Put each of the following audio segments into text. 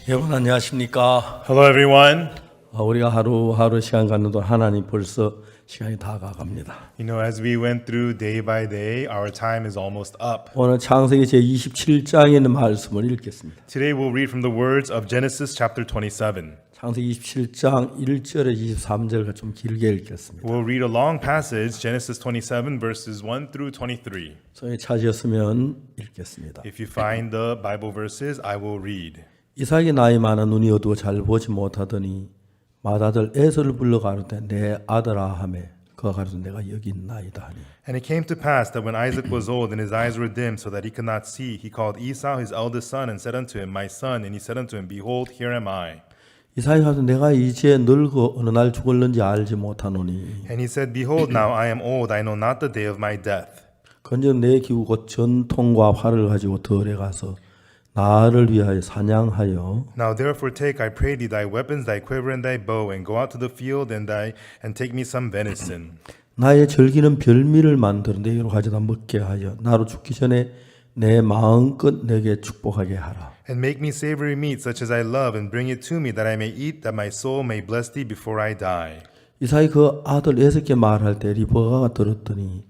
여러분 안녕하십니까? Hello, everyone. 우리가 하루하루 시간 갖는 동안 하나님 벌써 시간이 다 가갑니다. You know, as we went through day by day, our time is almost up. 오늘 창세기 제27장에 있는 말씀을 읽겠습니다. Today we'll read from the words of Genesis chapter 27. 창세기 27장 1절에 23절을 좀 길게 읽겠습니다. We'll read a long passage, Genesis 27 verses 1 through 23. 손에 찾으셨으면 읽겠습니다. If you find the Bible verses, I will read. 이삭이 나이 많아 눈이 어두워 잘 보지 못하더니 맏아들 에서를 불러 가로되 내 아들아 하매 그가 가로되 내가 여기 있나이다 하니. And it came to pass that when Isaac was old and his eyes were dim so that he could not see, he called Esau his eldest son and said unto him, My son. And he said unto him, Behold, here am I. 이삭이 가로되 내가 이제 늙어 어느 날 죽을는지 알지 못하노니. And he said, Behold, now I am old, I know not the day of my death. 그런즉 내 기후 곧 전통과 활을 가지고 들에 가서 나를 위하여 사냥하여 Now therefore take, I pray thee, thy weapons, thy quiver, and thy bow, and go out to the field, and take me some venison. 나의 즐기는 별미를 만들어 내게로 가져다 먹게 하여 나로 죽기 전에 내 마음껏 내게 축복하게 하라. And make me savory meat, such as I love, and bring it to me, that I may eat, that my soul may bless thee before I die. 이삭이 그 아들 에서께 말할 때 리브가가 들었더니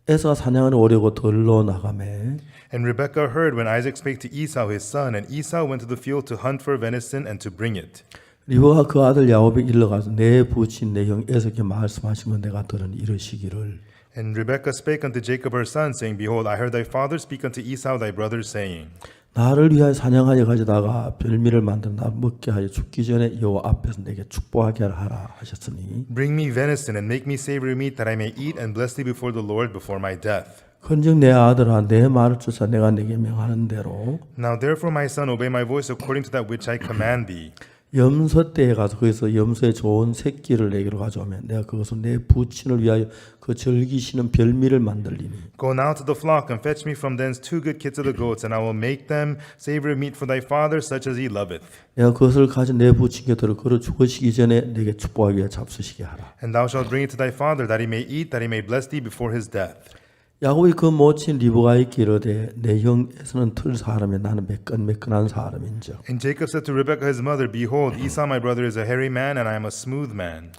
에서가 사냥을 오려고 들러 나가매 And Rebekah heard when Isaac spake to Esau his son, and Esau went to the field to hunt for venison and to bring it. 리브가가 그 아들 야곱에게 일러가서 내 부친 내 형 에서께 말씀하시면 내가 들으니 이르시기를 And Rebekah spake unto Jacob her son, saying, Behold, I heard thy father speak unto Esau thy brother, saying, 나를 위하여 사냥하여 가져다가 별미를 만들어 나 먹게 하여 죽기 전에 여호와 앞에서 내게 축복하게 하라 하셨으니 Bring me venison, and make me savory meat, that I may eat and bless thee before the Lord before my death. 그런즉 내 아들아 내 말을 쫓아 내가 내게 명하는 대로 Now therefore, my son, obey my voice according to that which I command thee. 염소 떼에 가서 거기서 염소의 좋은 새끼를 내게로 가져오면 내가 그것을 내 부친을 위하여 그 즐기시는 별미를 만들리니 Go now to the flock, and fetch me from thence 2 good kits of the goats, and I will make them savory meat for thy father, such as he loveth. 내가 그것을 가져 내 부친께 들어 그를 죽으시기 전에 내게 축복하기 위하여 잡수시게 하라. And thou shalt bring it to thy father, that he may eat, that he may bless thee before his death. 야곱이 그 모친 리브가에게 이르되 내 형에서는 틀 사람이 나는 매끈매끈한 사람인즉 And Jacob said to Rebekah his mother, Behold, Esau my brother is a hairy man, and I am a smooth man.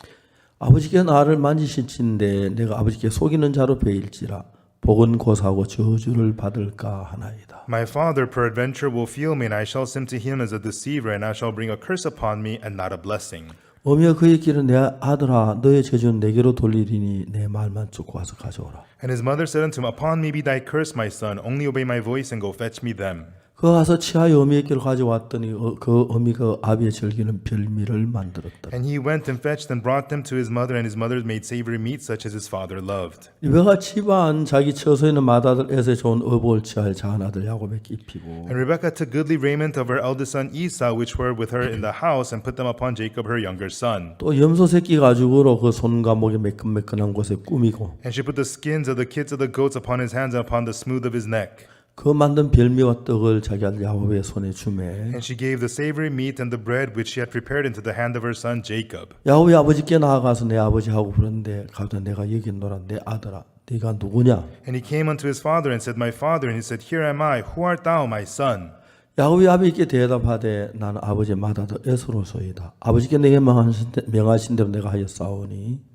아버지께 나를 만지실진데 내가 아버지께 속이는 자로 베일지라 복은 고사하고 저주를 받을까 하나이다. My father peradventure will feel me, and I shall seem to him as a deceiver, and I shall bring a curse upon me, and not a blessing. 어미가 그에게 이르되 내 아들아 너의 저주는 내게로 돌리리니 내 말만 쫓고 와서 가져오라. And his mother said unto him, Upon me be thy curse, my son, only obey my voice, and go fetch me them. 그가 가서 치하여 어미에게로 가져왔더니 그 어미가 아비의 즐기는 별미를 만들었더라. And he went and fetched and brought them to his mother, and his mother made savory meat, such as his father loved. 리브가 집안 자기 처소에 있는 맏아들 에서의 좋은 의복을 취하여 작은 아들 야곱에게 입히고 And Rebekah took goodly raiment of her eldest son Esau, which were with her in the house, and put them upon Jacob her younger son. 또 염소 새끼 가죽으로 그 손과 목에 매끈매끈한 곳에 꾸미고 And she put the skins of the kits of the goats upon his hands and upon the smooth of his neck. 그 만든 별미와 떡을 자기 아들 야곱의 손에 주매 And she gave the savory meat and the bread which she had prepared into the hand of her son Jacob. 야곱이 아버지께 나아가서 내 아버지하고 부르는데 가도 내가 여기 있노라 내 아들아 네가 누구냐? And he came unto his father and said, My father. And he said, Here am I. Who art thou, my son? 야곱이 아버지께 대답하되 나는 아버지의 맏아들 에서로소이다. 아버지께 내게 명하신 대로 내가 하여 싸우니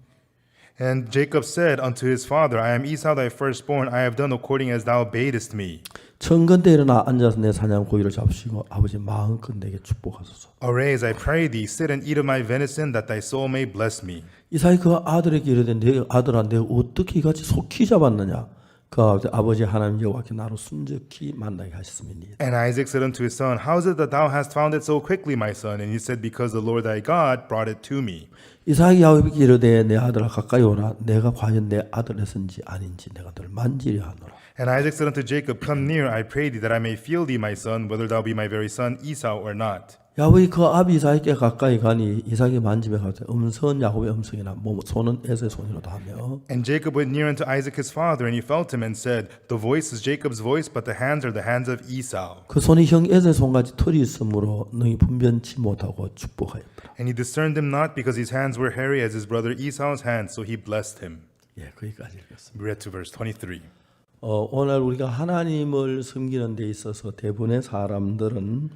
And Jacob said unto his father, I am Esau thy firstborn. I have done according as thou badest me. 천근대 일어나 앉아서 내 사냥 고기를 잡수시고 아버지 마음껏 내게 축복하소서. Arise, I pray thee, sit and eat of my venison, that thy soul may bless me. 이삭이 그 아들에게 이르되 내 아들아 내가 어떻게 이같이 속히 잡았느냐? 그 아버지 하나님 여호와께 나로 순적히 만나게 하셨음이니. And Isaac said unto his son, How is it that thou hast found it so quickly, my son? And he said, Because the Lord thy God brought it to me. 이삭이 야곱에게 이르되 내 아들아 가까이 오라. 내가 과연 내 아들에서인지 아닌지 내가 너를 만지려 하노라. And Isaac said unto Jacob, Come near, I pray thee, that I may feel thee, my son, whether thou be my very son Esau or not. 야곱이 그 아비 이삭에게 가까이 가니 이삭이 만지며 가되 음성은 야곱의 음성이나 손은 에서의 손이로다 하며 And Jacob went near unto Isaac his father, and he felt him, and said, The voice is Jacob's voice, but the hands are the hands of Esau. 그 손이 형 에서의 손같이 털이 있으므로 너희 분변치 못하고 축복하였더라. And he discerned him not, because his hands were hairy as his brother Esau's hands, so he blessed him. 예, 거기까지 읽었습니다. We read to verse 23. 오늘 우리가 하나님을 섬기는 데 있어서 대부분의 사람들은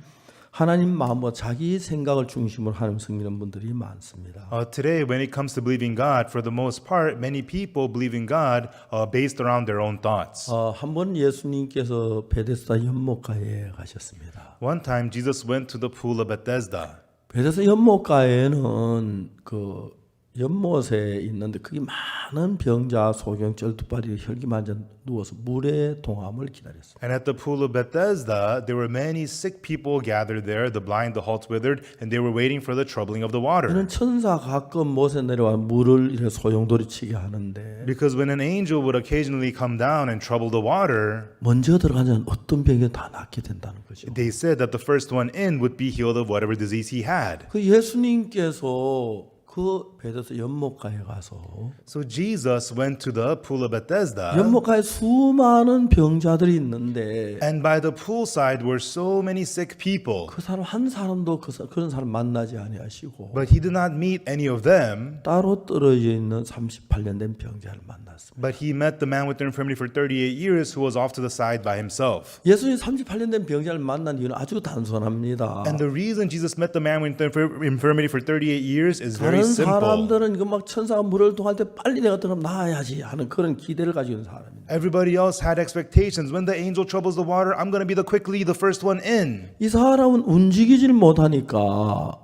하나님 마음과 자기 생각을 중심으로 하나님 섬기는 분들이 많습니다. Today, when it comes to believing God, for the most part, many people believe in God based around their own thoughts. 한번 예수님께서 베데스다 연못가에 가셨습니다. One time, Jesus went to the pool of Bethesda. 베데스다 연못가에는 그 연못에 있는데 거기 많은 병자, 소경, 쩔뚝발이 혈기만져 누워서 물의 동함을 기다렸어요. And at the pool of Bethesda, there were many sick people gathered there, the blind, the halt, withered, and they were waiting for the troubling of the water. 이는 천사 가끔 못에 내려와 물을 이렇게 소용돌이 치게 하는데 Because when an angel would occasionally come down and trouble the water, 먼저 들어가면 어떤 병이 다 낫게 된다는 거죠. they said that the first one in would be healed of whatever disease he had. 그 예수님께서 그 베데스다 연못가에 가서 So Jesus went to the pool of Bethesda, 연못가에 수많은 병자들이 있는데 and by the poolside were so many sick people. 그 사람 한 사람도 그런 사람 만나지 아니하시고 But he did not meet any of them, 따로 떨어져 있는 38년 된 병자를 만났습니다. but he met the man with the infirmity for 38 years who was off to the side by himself. 예수님 38년 된 병자를 만난 이유는 아주 단순합니다. And the reason Jesus met the man with the infirmity for 38 years is very 다른 simple. 사람들은 이거 막 천사가 물을 통할 때 빨리 내가 들어가면 나아야지 하는 그런 기대를 가지고 있는 사람입니다. Everybody else had expectations. When the angel troubles the water, I'm going to be the first one in. 이 사람은 움직이질 못하니까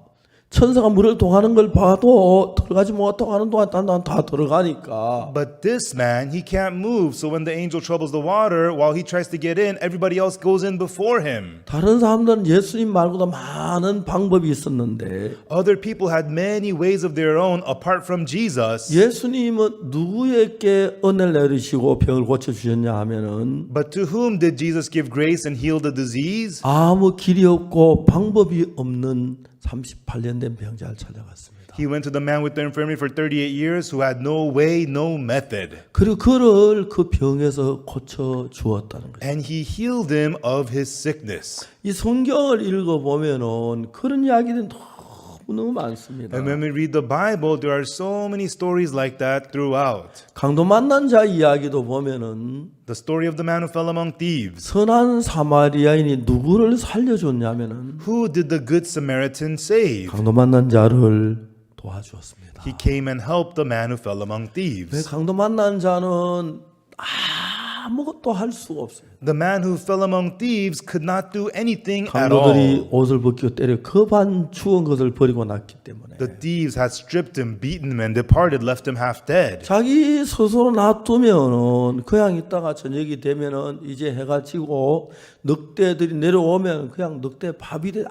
천사가 물을 통하는 걸 봐도 들어가지 못하고 하는 동안 다 들어가니까 But this man, he can't move. So when the angel troubles the water, while he tries to get in, everybody else goes in before him. 다른 사람들은 예수님 말고도 많은 방법이 있었는데 Other people had many ways of their own apart from Jesus. 예수님은 누구에게 은혜를 내리시고 병을 고쳐주셨냐 하면은 But to whom did Jesus give grace and heal the disease? 아무 길이 없고 방법이 없는 38년 된 병자를 찾아갔습니다. He went to the man with the infirmity for 38 years who had no way, no method. 그리고 그를 그 병에서 고쳐 주었다는 거죠. And he healed him of his sickness. 이 성경을 읽어보면은 그런 이야기들은 너무 많습니다. And when we read the Bible, there are so many stories like that throughout. 강도 만난 자 이야기도 보면은 The story of the man who fell among thieves. 선한 사마리아인이 누구를 살려줬냐면은 Who did the good Samaritan save? 강도 만난 자를 도와주었습니다. He came and helped the man who fell among 왜 thieves. 강도 만난 자는 아무것도 할 수가 없어요. The man who fell among thieves could not do anything at 강도들이 all. 옷을 벗기고 때려 겁안 추운 것을 버리고 났기 때문에 The thieves had stripped him, beaten him, and departed, left him half dead. 자기 스스로 놔두면은 그냥 있다가 저녁이 되면은 이제 해가 지고 늑대들이 내려오면 그냥 늑대 밥이 돼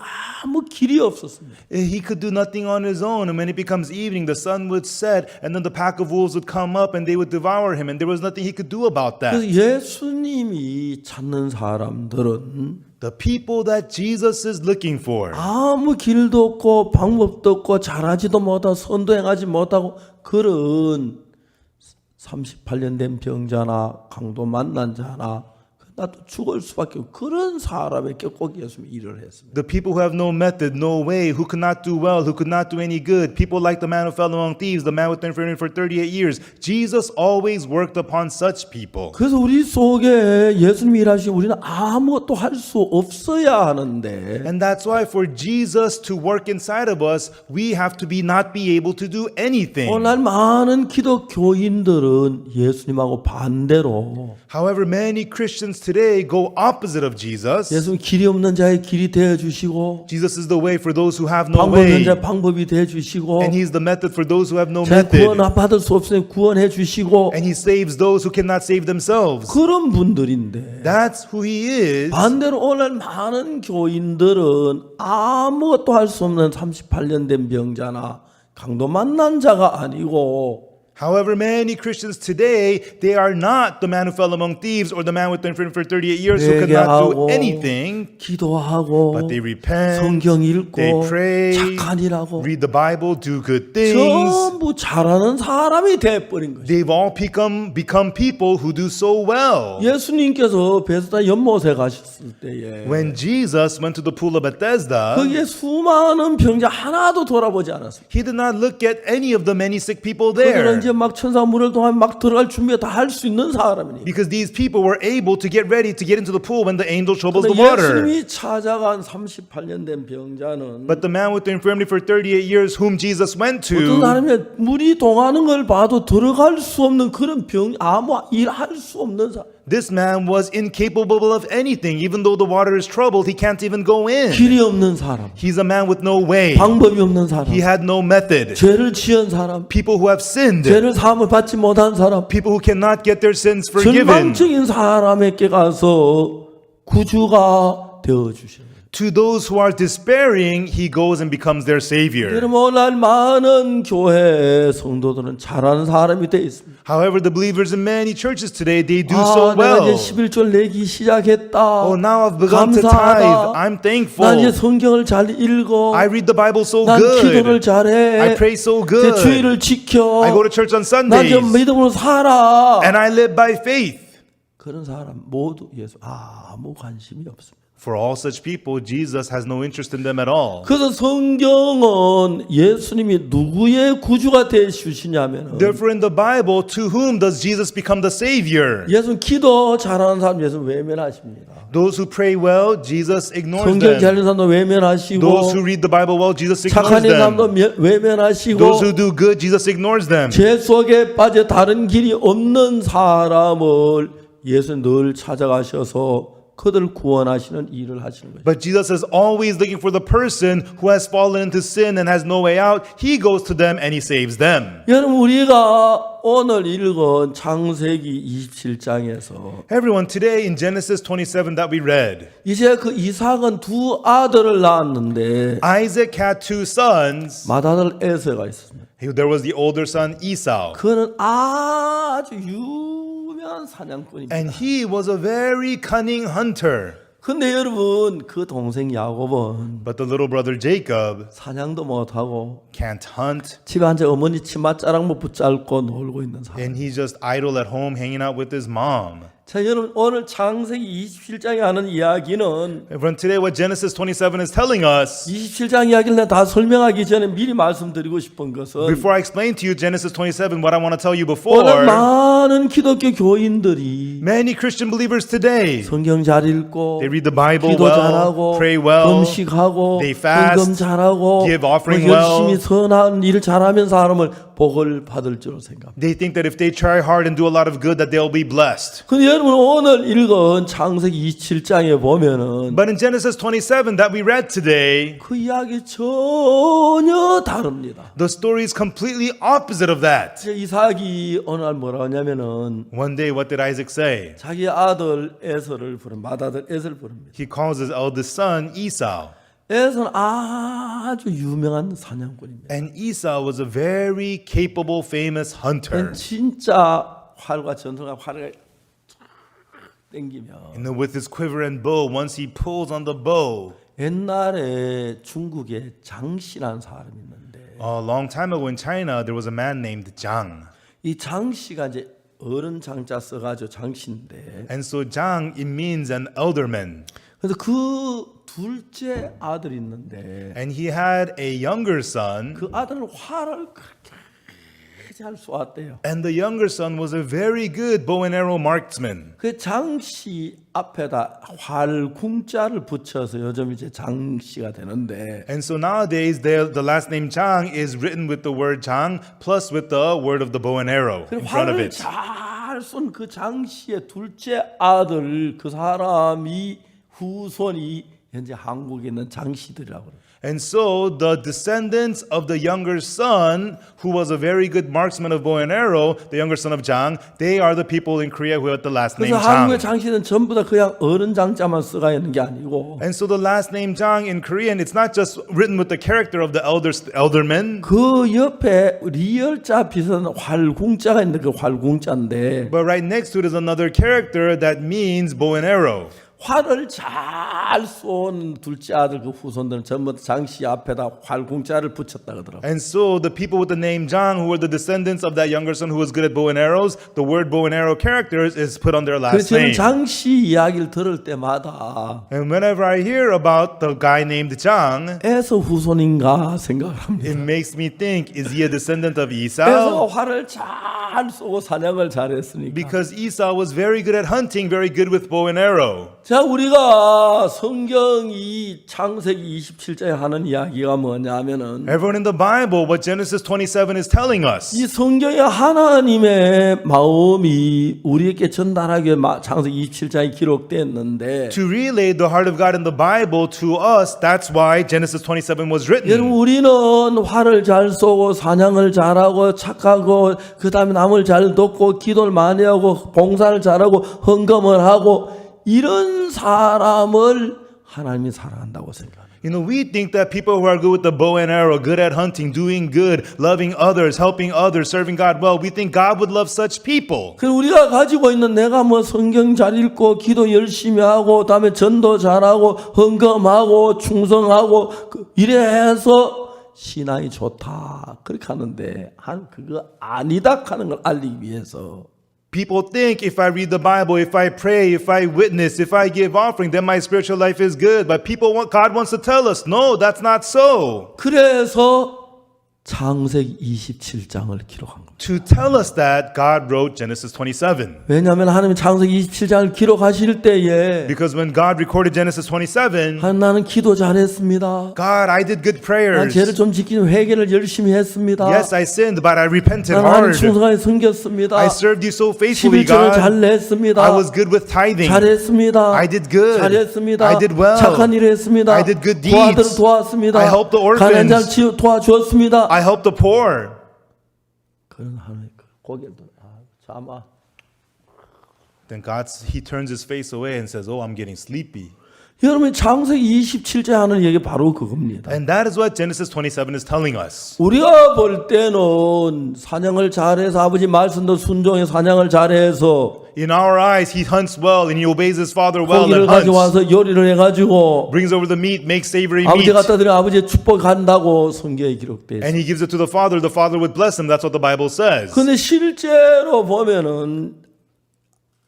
아무 길이 없었습니다. He could do nothing on his own, and when it becomes evening, the sun would set, and then the pack of wolves would come up and they would devour him, and there was nothing he could do about 그래서 that. 예수님이 찾는 사람들은 The people that Jesus is looking for, 아무 길도 없고 방법도 없고 잘하지도 못하고 선도 행하지 못하고 그런 38년 된 병자나 강도 만난 자나 나도 죽을 수밖에 없고 그런 사람에게 꼭 예수님이 일을 했습니다. the people who have no method, no way, who could not do well, who could not do any good, people like the man who fell among thieves, the man with the infirmity for 38 years. Jesus always worked upon such people. 그래서 우리 속에 예수님이 일하시고 우리는 아무것도 할 수 없어야 하는데 And that's why for Jesus to work inside of us, we have to not be able to do anything. 오늘 많은 기독교인들은 예수님하고 반대로 However, many Christians today go opposite of Jesus. 예수님 길이 없는 자의 길이 되어 주시고 Jesus is the way for those who have no 방법 없는 way. 자의 방법이 되어 주시고 And he's the method for those who have no 제 구원 method. 받을 수 없으니 구원해 주시고 And he saves those who cannot save themselves. 그런 분들인데 That's who he is. 반대로 오늘 많은 교인들은 아무것도 할 수 없는 38년 된 병자나 강도 만난 자가 아니고 However, many Christians today, they are not the man who fell among thieves or the man with the infirmity for 38 years who could not do 회개하고 anything, 기도하고 but they repent, 성경 읽고 they pray, 착한 일하고 read the Bible, do good things. 전부 잘하는 사람이 돼버린 거죠. They've all become people who do so well. 예수님께서 베스다 연못에 가셨을 때에 When Jesus went to the pool of Bethesda, 거기에 수많은 병자 하나도 돌아보지 않았습니다. he did not look at any of the many sick people 그들은 there. 이제 이제 막 천사가 문을 통하면 막 들어갈 준비가 다 할 수 있는 사람이니. Because these people were able to get ready to get into the pool when the angel troubles the 근데 water. 예수님이 찾아간 38년 된 병자는 But the man with the infirmity for 38 years whom Jesus went 어떤 to, 사람이 물이 동하는 걸 봐도 들어갈 수 없는 그런 아무 일 할 수 없는 사람. this man was incapable of anything. Even though the water is troubled, he can't even go in. 길이 없는 사람. He's a man with no way. 방법이 없는 사람. He had no method. 죄를 지은 사람. People who have sinned. 죄를 사함을 받지 못한 사람. People who cannot get their sins forgiven. 절망적인 사람에게 가서 구주가 되어 주셔요. To those who are despairing, he goes and becomes their savior. 여러분 오늘 많은 교회 성도들은 잘하는 사람이 돼 있습니다. However, the believers in many churches today, they do so 내가 well. 이제 11절 내기 시작했다. Oh, now I've begun to tithe. I'm 난 thankful. 이제 성경을 잘 읽어. I read the Bible so 난 기도를 good. 잘해. I pray so 제 good. 주의를 지켜. I go to church on 난 이제 Sundays. 믿음으로 살아. And I live by faith. 그런 사람 모두 예수 아무 관심이 없습니다. For all such people, Jesus has no interest in them at all. 그래서 성경은 예수님이 누구의 구주가 되시냐면 Therefore, in the Bible, to whom does Jesus become the savior? 예수님 기도 잘하는 사람 예수 외면하십니다. Those who pray well, Jesus ignores 성경 잘 them. 읽는 사람도 외면하시고 Those who read the Bible well, Jesus ignores 착한 사람도 them. 외면하시고 Those who do good, Jesus ignores them. 죄 속에 빠져 다른 길이 없는 사람을 예수님 늘 찾아가셔서 그들을 구원하시는 일을 하시는 거예요. But Jesus is always looking for the person who has fallen into sin and has no way out. He goes to them and he saves them. 여러분 우리가 오늘 읽은 창세기 27장에서 Everyone, today in Genesis 27 that we read, 이제 그 이삭은 두 아들을 낳았는데 Isaac had two sons. 맏아들 에서가 있었습니다. There was the older son Esau. 그는 아주 유명한 사냥꾼입니다. And he was a very cunning hunter. 근데 여러분 그 동생 야곱은 But the little brother Jacob 사냥도 못하고 can't hunt. 집에 앉아 어머니 치맛자락 못 붙잡고 놀고 있는 사람. And he's just idle at home hanging out with his mom. 자, 여러분 오늘 창세기 27장에 하는 이야기는 From today, what Genesis 27 is telling us, 27장 이야기를 내가 다 설명하기 전에 미리 말씀드리고 싶은 것은 before I explain to you Genesis 27, what I want to tell you 오늘 before, 많은 기독교 교인들이 many Christian believers today, 성경 잘 읽고 they read the Bible 기도 well, 잘하고 pray well, 금식하고 they fast, 헌금 잘하고 give offering 열심히 well. 선한 일을 잘하면 사람을 복을 받을 줄 생각합니다. they think that if they try hard and do a lot of good, that they'll be blessed. 근데 여러분 오늘 읽은 창세기 27장에 보면은 But in Genesis 27 that we read today, 그 이야기 전혀 다릅니다. the story is completely opposite of that. 이제 이삭이 어느 날 뭐라고 하냐면은 One day, what did Isaac say? 자기 아들 에서를 맏아들 에서를 부릅니다. He calls his eldest son Esau. 에서는 아주 유명한 사냥꾼입니다. And Esau was a very capable, famous hunter. 진짜 활과 전투가 활을 땡기면 And then with his quiver and bow, once he pulls on the bow, 옛날에 중국에 장씨라는 사람이 있는데 a long time ago in China, there was a man named Zhang. 이 장씨가 이제 어른 장자 써가지고 장씨인데 And so Zhang, it means an elderman. 그래서 그 둘째 아들이 있는데 And he had a younger son. 그 아들은 활을 그렇게 잘 쏘았대요. And the younger son was a very good bow and arrow marksman. 그 장씨 앞에다 활 궁자를 붙여서 요즘 이제 장씨가 되는데 And so nowadays, the last name Zhang is written with the word Zhang plus with the word of the bow and arrow 그 in front of 활을 it. 잘 쏜 그 장씨의 둘째 아들 그 사람이 후손이 현재 한국에 있는 장씨들이라고 그래요. And so the descendants of the younger son, who was a very good marksman of bow and arrow, the younger son of Zhang, they are the people in Korea who had the last name 그래서 한국의 Zhang. 장씨는 전부 다 그냥 어른 장자만 써가 있는 게 아니고 And so the last name Zhang in Korean, it's not just written with the character of the elderman, 그 옆에 리얼자 비슷한 활궁자가 있는데 그 활궁자인데 but right next to it is another character that means bow and arrow. 활을 잘 쏜 둘째 아들 그 후손들은 전부 장씨 앞에다 활궁자를 붙였다 그러더라고. And so the people with the name Jang, who were the descendants of that younger son who was good at bow and arrows, the word bow and arrow characters is put on their last 그래서 저는 name. 장씨 이야기를 들을 때마다 And whenever I hear about the guy named Jang, 에서 후손인가 생각을 합니다. it makes me think, is he a descendant of 그래서 Esau? 활을 잘 쏘고 사냥을 잘했으니까. Because Esau was very good at hunting, very good with bow and arrow. 자, 우리가 성경이 창세기 27장에 하는 이야기가 뭐냐면은 Everyone in the Bible, what Genesis 27 is telling us, 이 성경에 하나님의 마음이 우리에게 전달하기 위해 창세기 27장이 기록됐는데 to relay the heart of God in the Bible to us, that's why Genesis 27 was 여러분 written. 우리는 활을 잘 쏘고 사냥을 잘하고 착하고 그 다음에 남을 잘 돕고 기도를 많이 하고 봉사를 잘하고 헌금을 하고 이런 사람을 하나님이 사랑한다고 생각합니다. You know, we think that people who are good with the bow and arrow, good at hunting, doing good, loving others, helping others, serving God well, we think God would love such people. 그 우리가 가지고 있는 내가 뭐 성경 잘 읽고 기도 열심히 하고 그다음에 전도 잘하고 헌금하고 충성하고 이래 해서 신앙이 좋다 그렇게 하는데 그거 아니다 하는 걸 알리기 위해서 People think if I read the Bible, if I pray, if I witness, if I give offering, then my spiritual life is good. But God wants to tell us, no, that's not so. 그래서 창세기 27장을 기록한 겁니다. To tell us that, God wrote Genesis 27. 왜냐하면 하나님이 창세기 27장을 기록하실 때에 Because when God recorded Genesis 27, 나는 기도 잘했습니다. God, I did good 난 prayers. 죄를 좀 지키는 회개를 열심히 했습니다. Yes, I sinned, but I repented 나는 하나님 hard. 충성하게 섬겼습니다. I served you so faithfully, 11조를 God. 잘 냈습니다. I was good with tithing. 잘했습니다. I did good. 잘했습니다. I did well. 착한 일을 했습니다. I did good 고아들을 deeds. 도왔습니다. I helped the orphans. 가난한 자를 도와주었습니다. I helped the poor. 그런 하나님 고개를 참아. Then He turns his face away and says, oh, I'm getting sleepy. 여러분 창세기 27장 하는 얘기 바로 그겁니다. And that is what Genesis 27 is telling us. 우리가 볼 때는 사냥을 잘해서 아버지 말씀도 순종해 사냥을 잘해서 In our eyes, he hunts well and he obeys his father well 고기를 and hunts. 가져와서 요리를 해가지고 Brings over the meat, makes savory 아버지 meat. 갖다 드려 아버지의 축복한다고 성경에 기록되어 있어요. And he gives it to the father would bless him. That's what the Bible says. 근데 실제로 보면은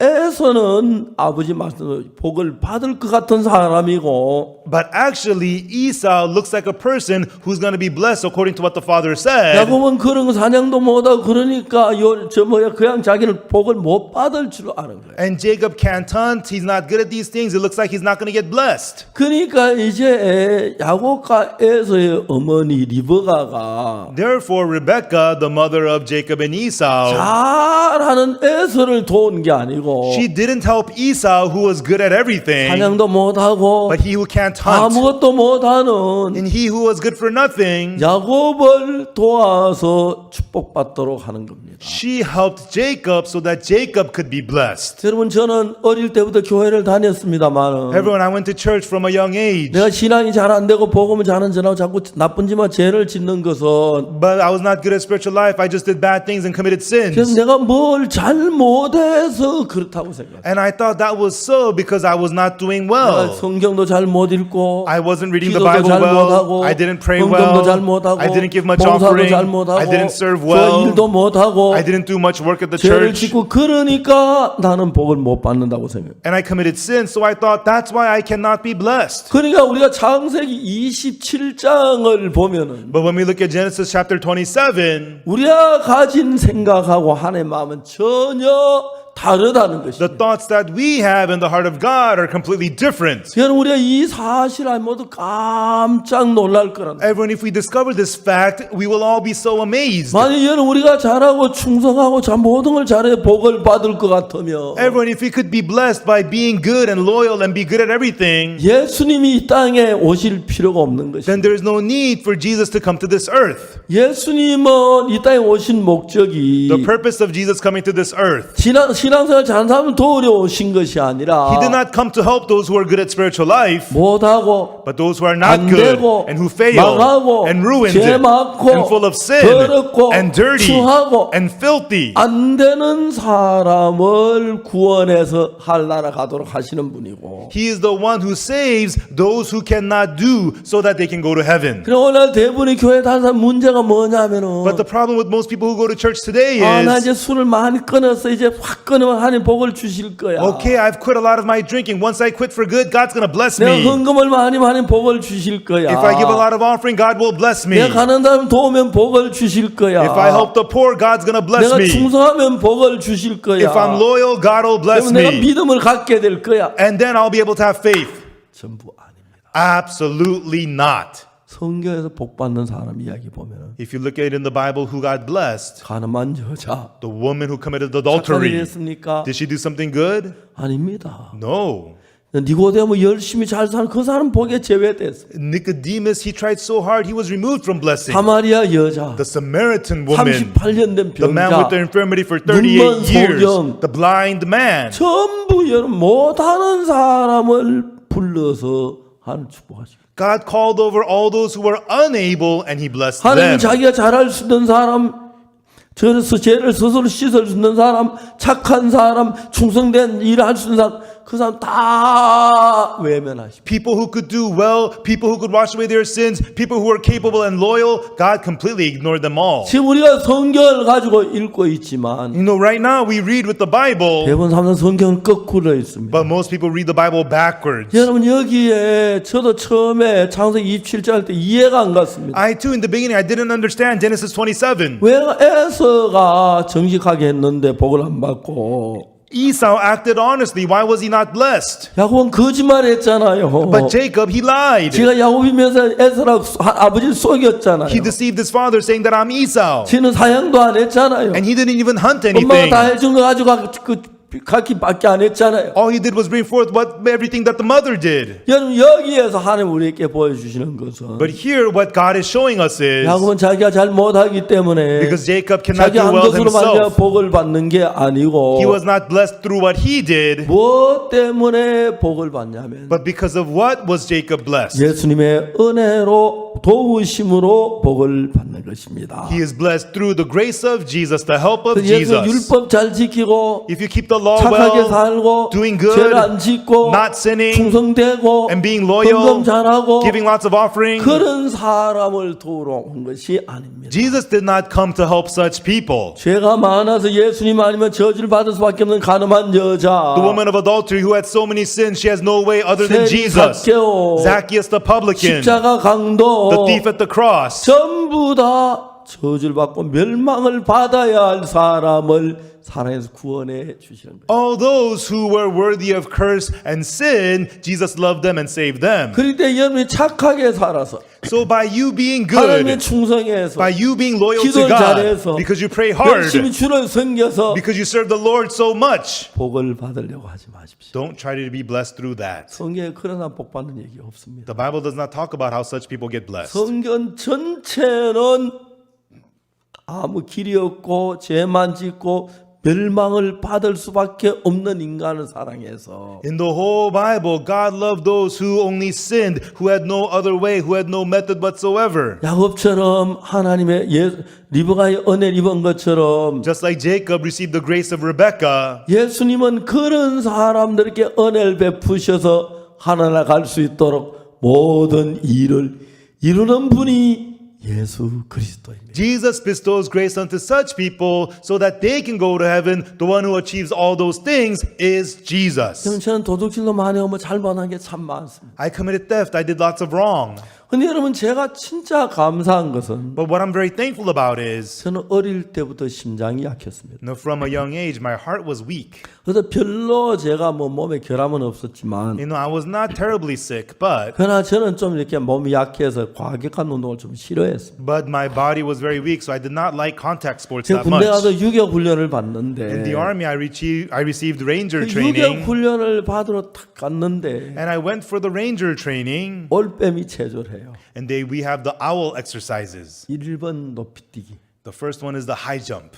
에서는 아버지 말씀대로 복을 받을 것 같은 사람이고 But actually, Esau looks like a person who's going to be blessed according to what the father said. 야곱은 그런 거 사냥도 못하고 그러니까 그냥 자기는 복을 못 받을 줄 아는 거예요. And Jacob can't hunt. He's not good at these things. It looks like he's not going to get blessed. 그러니까 이제 야곱과 에서의 어머니 리브가가 Therefore, Rebekah, the mother of Jacob and Esau, 잘하는 에서를 도운 게 아니고 she didn't help Esau, who was good at everything, 사냥도 못하고 but he who can't hunt, 아무것도 못하는 and he who was good for nothing, 야곱을 도와서 축복받도록 하는 겁니다. she helped Jacob so that Jacob could be blessed. 여러분 저는 어릴 때부터 교회를 다녔습니다만 Everyone, I went to church from a young age, 내가 신앙이 잘 안 되고 복음을 잘안 전하고 자꾸 나쁜 짓만 죄를 짓는 것은 but I was not good at spiritual life. I just did bad things and committed 그래서 sins. 내가 뭘 잘못해서 그렇다고 생각해요. And I thought that was so because I was not doing 내가 well. 성경도 잘 못 읽고 I wasn't reading the 기도도 Bible 잘 well. 못하고 I didn't pray 헌금도 잘 well. 못하고 I didn't give much 봉사도 offering. 잘 못하고 I didn't serve 저 well. 일도 못하고 I didn't do much work at the 죄를 church. 짓고 그러니까 나는 복을 못 받는다고 생각해요. And I committed sin, so I thought that's why I cannot be blessed. 그러니까 우리가 창세기 27장을 보면은 But when we look at Genesis chapter 27, 우리가 가진 생각하고 하나님의 마음은 전혀 다르다는 the 것입니다. thoughts that we have in the heart of God are completely different. 여러분 우리가 이 사실을 모두 깜짝 놀랄 거란다. Everyone, if we discover this fact, we will all be so amazed. 만약 여러분 우리가 잘하고 충성하고 모든 걸 잘해 복을 받을 것 같으면 Everyone, if we could be blessed by being good and loyal and be good at everything, 예수님이 이 땅에 오실 필요가 없는 것입니다. then there is no need for Jesus to come to this earth. 예수님은 이 땅에 오신 목적이 The purpose of Jesus coming to this earth, 신앙생활 잘하는 사람은 도우려오신 것이 아니라 He did not come to help those who are good at spiritual life, 못하고 but those who are not 안 good 되고 and who fail 망하고 and ruined 죄 and 많고 full of sin 더럽고 and dirty 추하고 and filthy. 안 되는 사람을 구원해서 할나라 가도록 하시는 분이고 He is the one who saves those who cannot do so that they can go to heaven. 그럼 오늘 대부분의 교회 다니는 사람 문제가 뭐냐면은 But the problem with most people who go to church today 나 is, 이제 술을 많이 끊었어 이제 확 끊으면 하나님 복을 주실 거야 okay, I've quit a lot of my drinking. Once I quit for good, God's going to bless 내가 me. 헌금을 많이 하면 복을 주실 거야 If I give a lot of offering, God will bless me. 내가 가는 사람 도우면 복을 주실 거야 If I help the poor, God's going to bless 내가 me. 충성하면 복을 주실 거야 If I'm loyal, God will bless 그러면 내가 me. 믿음을 갖게 될 거야 And then I'll be able to have faith. 전부 아닙니다 Absolutely not. 성경에서 복 받는 사람 이야기 보면 If you look at it in the Bible, who got blessed? 가늠한 여자 The woman who committed 착한 일 adultery. 했습니까? Did she do something good? 아닙니다 No. 니고데모 열심히 잘 사는 그 사람 복에 제외됐어 Nicodemus, he tried so hard, he was removed from blessing. 사마리아 여자 The Samaritan woman, 38년 된 the man with the 병자 infirmity for 눈먼 38 years, 소경. the blind man. 전부 여러분 못하는 사람을 불러서 하나님 축복하시고 God called over all those who were unable and he blessed 하나님 them. 자기가 잘할 수 있는 사람 저래서 죄를 스스로 씻을 수 있는 사람 착한 사람 충성된 일을 할 수 있는 사람 그 사람 다 외면하십니다 People who could do well, people who could wash away their sins, people who were capable and loyal, God completely ignored them all. 지금 우리가 성경을 가지고 읽고 있지만 You know, right now we read with the Bible, 대부분 사람은 성경은 거꾸로 있습니다 but most people read the Bible backwards. 여러분 여기에 저도 처음에 창세기 27장 할 때 이해가 안 갔습니다 I too, in the beginning, I didn't understand Genesis 27. 왜 에서가 정직하게 했는데 복을 안 받고 Esau acted honestly. Why was he not blessed? 야곱은 거짓말했잖아요. But Jacob, he lied. 지가 야곱이면서 에서랑 아버지를 속였잖아요. He deceived his father saying that I'm Esau. 지는 사냥도 안 했잖아요. And he didn't even hunt 엄마가 anything. 다 해준 거 가지고 갖기밖에 안 했잖아요. All he did was bring forth everything that the mother did. 여러분 여기에서 하나님 우리에게 보여주시는 것은 But here what God is showing us is, 야곱은 자기가 잘 못하기 때문에 because Jacob cannot 자기 do 한 well 것으로 말미암아 himself, 복을 받는 게 아니고 he was not blessed through what he did, 무엇 때문에 복을 받냐면 but because of what was Jacob blessed? 예수님의 은혜로 도우심으로 복을 받는 것입니다. He is blessed through the grace of Jesus, the help of 예수 Jesus. 율법 잘 지키고 If you keep the law 착하게 well, 살고 doing good, 죄를 안 짓고 not sinning, 충성되고 and being loyal, 헌금 잘하고 giving lots of offering, 그런 사람을 도우러 온 것이 아닙니다. Jesus did not come to help such people. 죄가 많아서 예수님 아니면 저주를 받을 수밖에 없는 가늠한 여자 The woman of adultery who had so many sins, she has no way other than 세리 Jesus. 삭개오 Zacchaeus the publican, 십자가 강도 the thief at the cross. 전부 다 저주를 받고 멸망을 받아야 할 사람을 사랑해서 구원해 주시는 거예요. All those who were worthy of curse and sin, Jesus loved them and saved them. 그럴 때 여러분이 착하게 살아서 So by you being 하나님의 good, 충성해서 by you being loyal to 기도를 잘해서 God, because you pray hard, 열심히 주를 섬겨서 because you serve the Lord so much, 복을 받으려고 하지 마십시오. don't try to be blessed through that. 성경에 그런 사람 복 받는 얘기 없습니다. The Bible does not talk about how such people get blessed. 성경 전체는 아무 길이 없고 죄만 짓고 멸망을 받을 수밖에 없는 인간을 사랑해서 In the whole Bible, God loved those who only sinned, who had no other way, who had no method whatsoever. 야곱처럼 하나님의 리브가의 은혜를 입은 것처럼 Just like Jacob received the grace of Rebekah, 예수님은 그런 사람들에게 은혜를 베푸셔서 하나나 갈 수 있도록 모든 일을 이루는 분이 예수 그리스도입니다. Jesus bestows grace unto such people so that they can go to heaven. The one who achieves all those things is Jesus. 저는 도둑질도 많이 하고 잘못한 게 참 많습니다. I committed theft. I did lots of wrong. 근데 여러분 제가 진짜 감사한 것은 But what I'm very thankful about is, 저는 어릴 때부터 심장이 약했습니다. from a young age, my heart was weak. 그래서 별로 제가 몸에 결함은 없었지만 I was not terribly sick, but 그러나 저는 좀 이렇게 몸이 약해서 과격한 운동을 좀 싫어했습니다. my body was very weak, so I did not like contact sports 제가 that 군대 much. 가서 유격 훈련을 In 받는데 the army, I received ranger 유격 training, 훈련을 받으러 탁 갔는데 and I went for the ranger training, 올빼미 체조를 해요. and we have the owl exercises. 1번 높이뛰기, The first one is the high jump.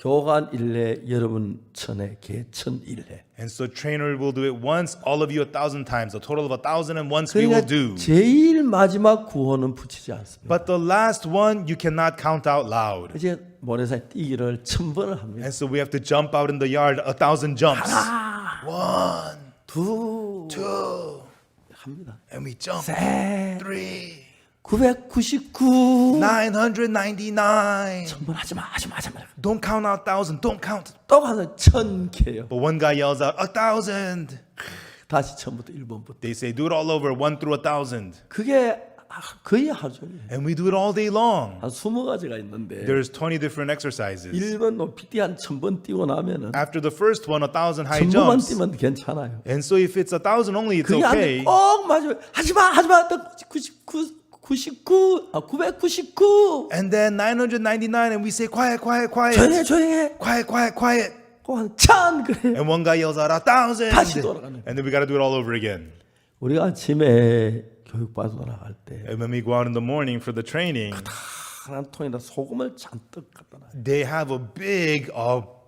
교관 1회, 여러분 1000회, 개 1001회. And so trainer will do it once, all of you 1,000 times. A total of 1,001 we will 그러니까 do. 제일 마지막 구호는 붙이지 않습니다. But the last one you cannot count out loud. 이제 모래사에 뛰기를 1000번을 합니다. And so we have to jump out in the yard 1,000 jumps. 하나, 1, 둘, 2, 합니다. and we jump. 셋, 3, 999. 999. 1000번 하지 마. Don't count out 1,000. Don't count. 또 가서 1000개요. But one guy yells out 1,000. 다시 처음부터 1번부터. They say do it all over 1 through 1,000. 그게 거의 하루 종일. And we do it all day long. 한 20가지가 있는데 There's 20 different exercises. 1번 높이 뛰 한 1000번 뛰고 나면은 After the first one, 1,000 high 1000번만 jumps. 뛰면 괜찮아요. And so if it's 1,000 only, it's 그게 안 okay. 돼. 꼭 맞아요. 하지 마. 999. And then 999, and we say quiet. 조용해. Quiet. 꼭한 1000 그래. And one guy yells out 1,000. 다시 돌아가는. And then we got to do it all over again. 우리가 아침에 교육받으러 나갈 때 And when we go out in the morning for the training, 한 통에다 소금을 잔뜩 갖다 놔요. they have a big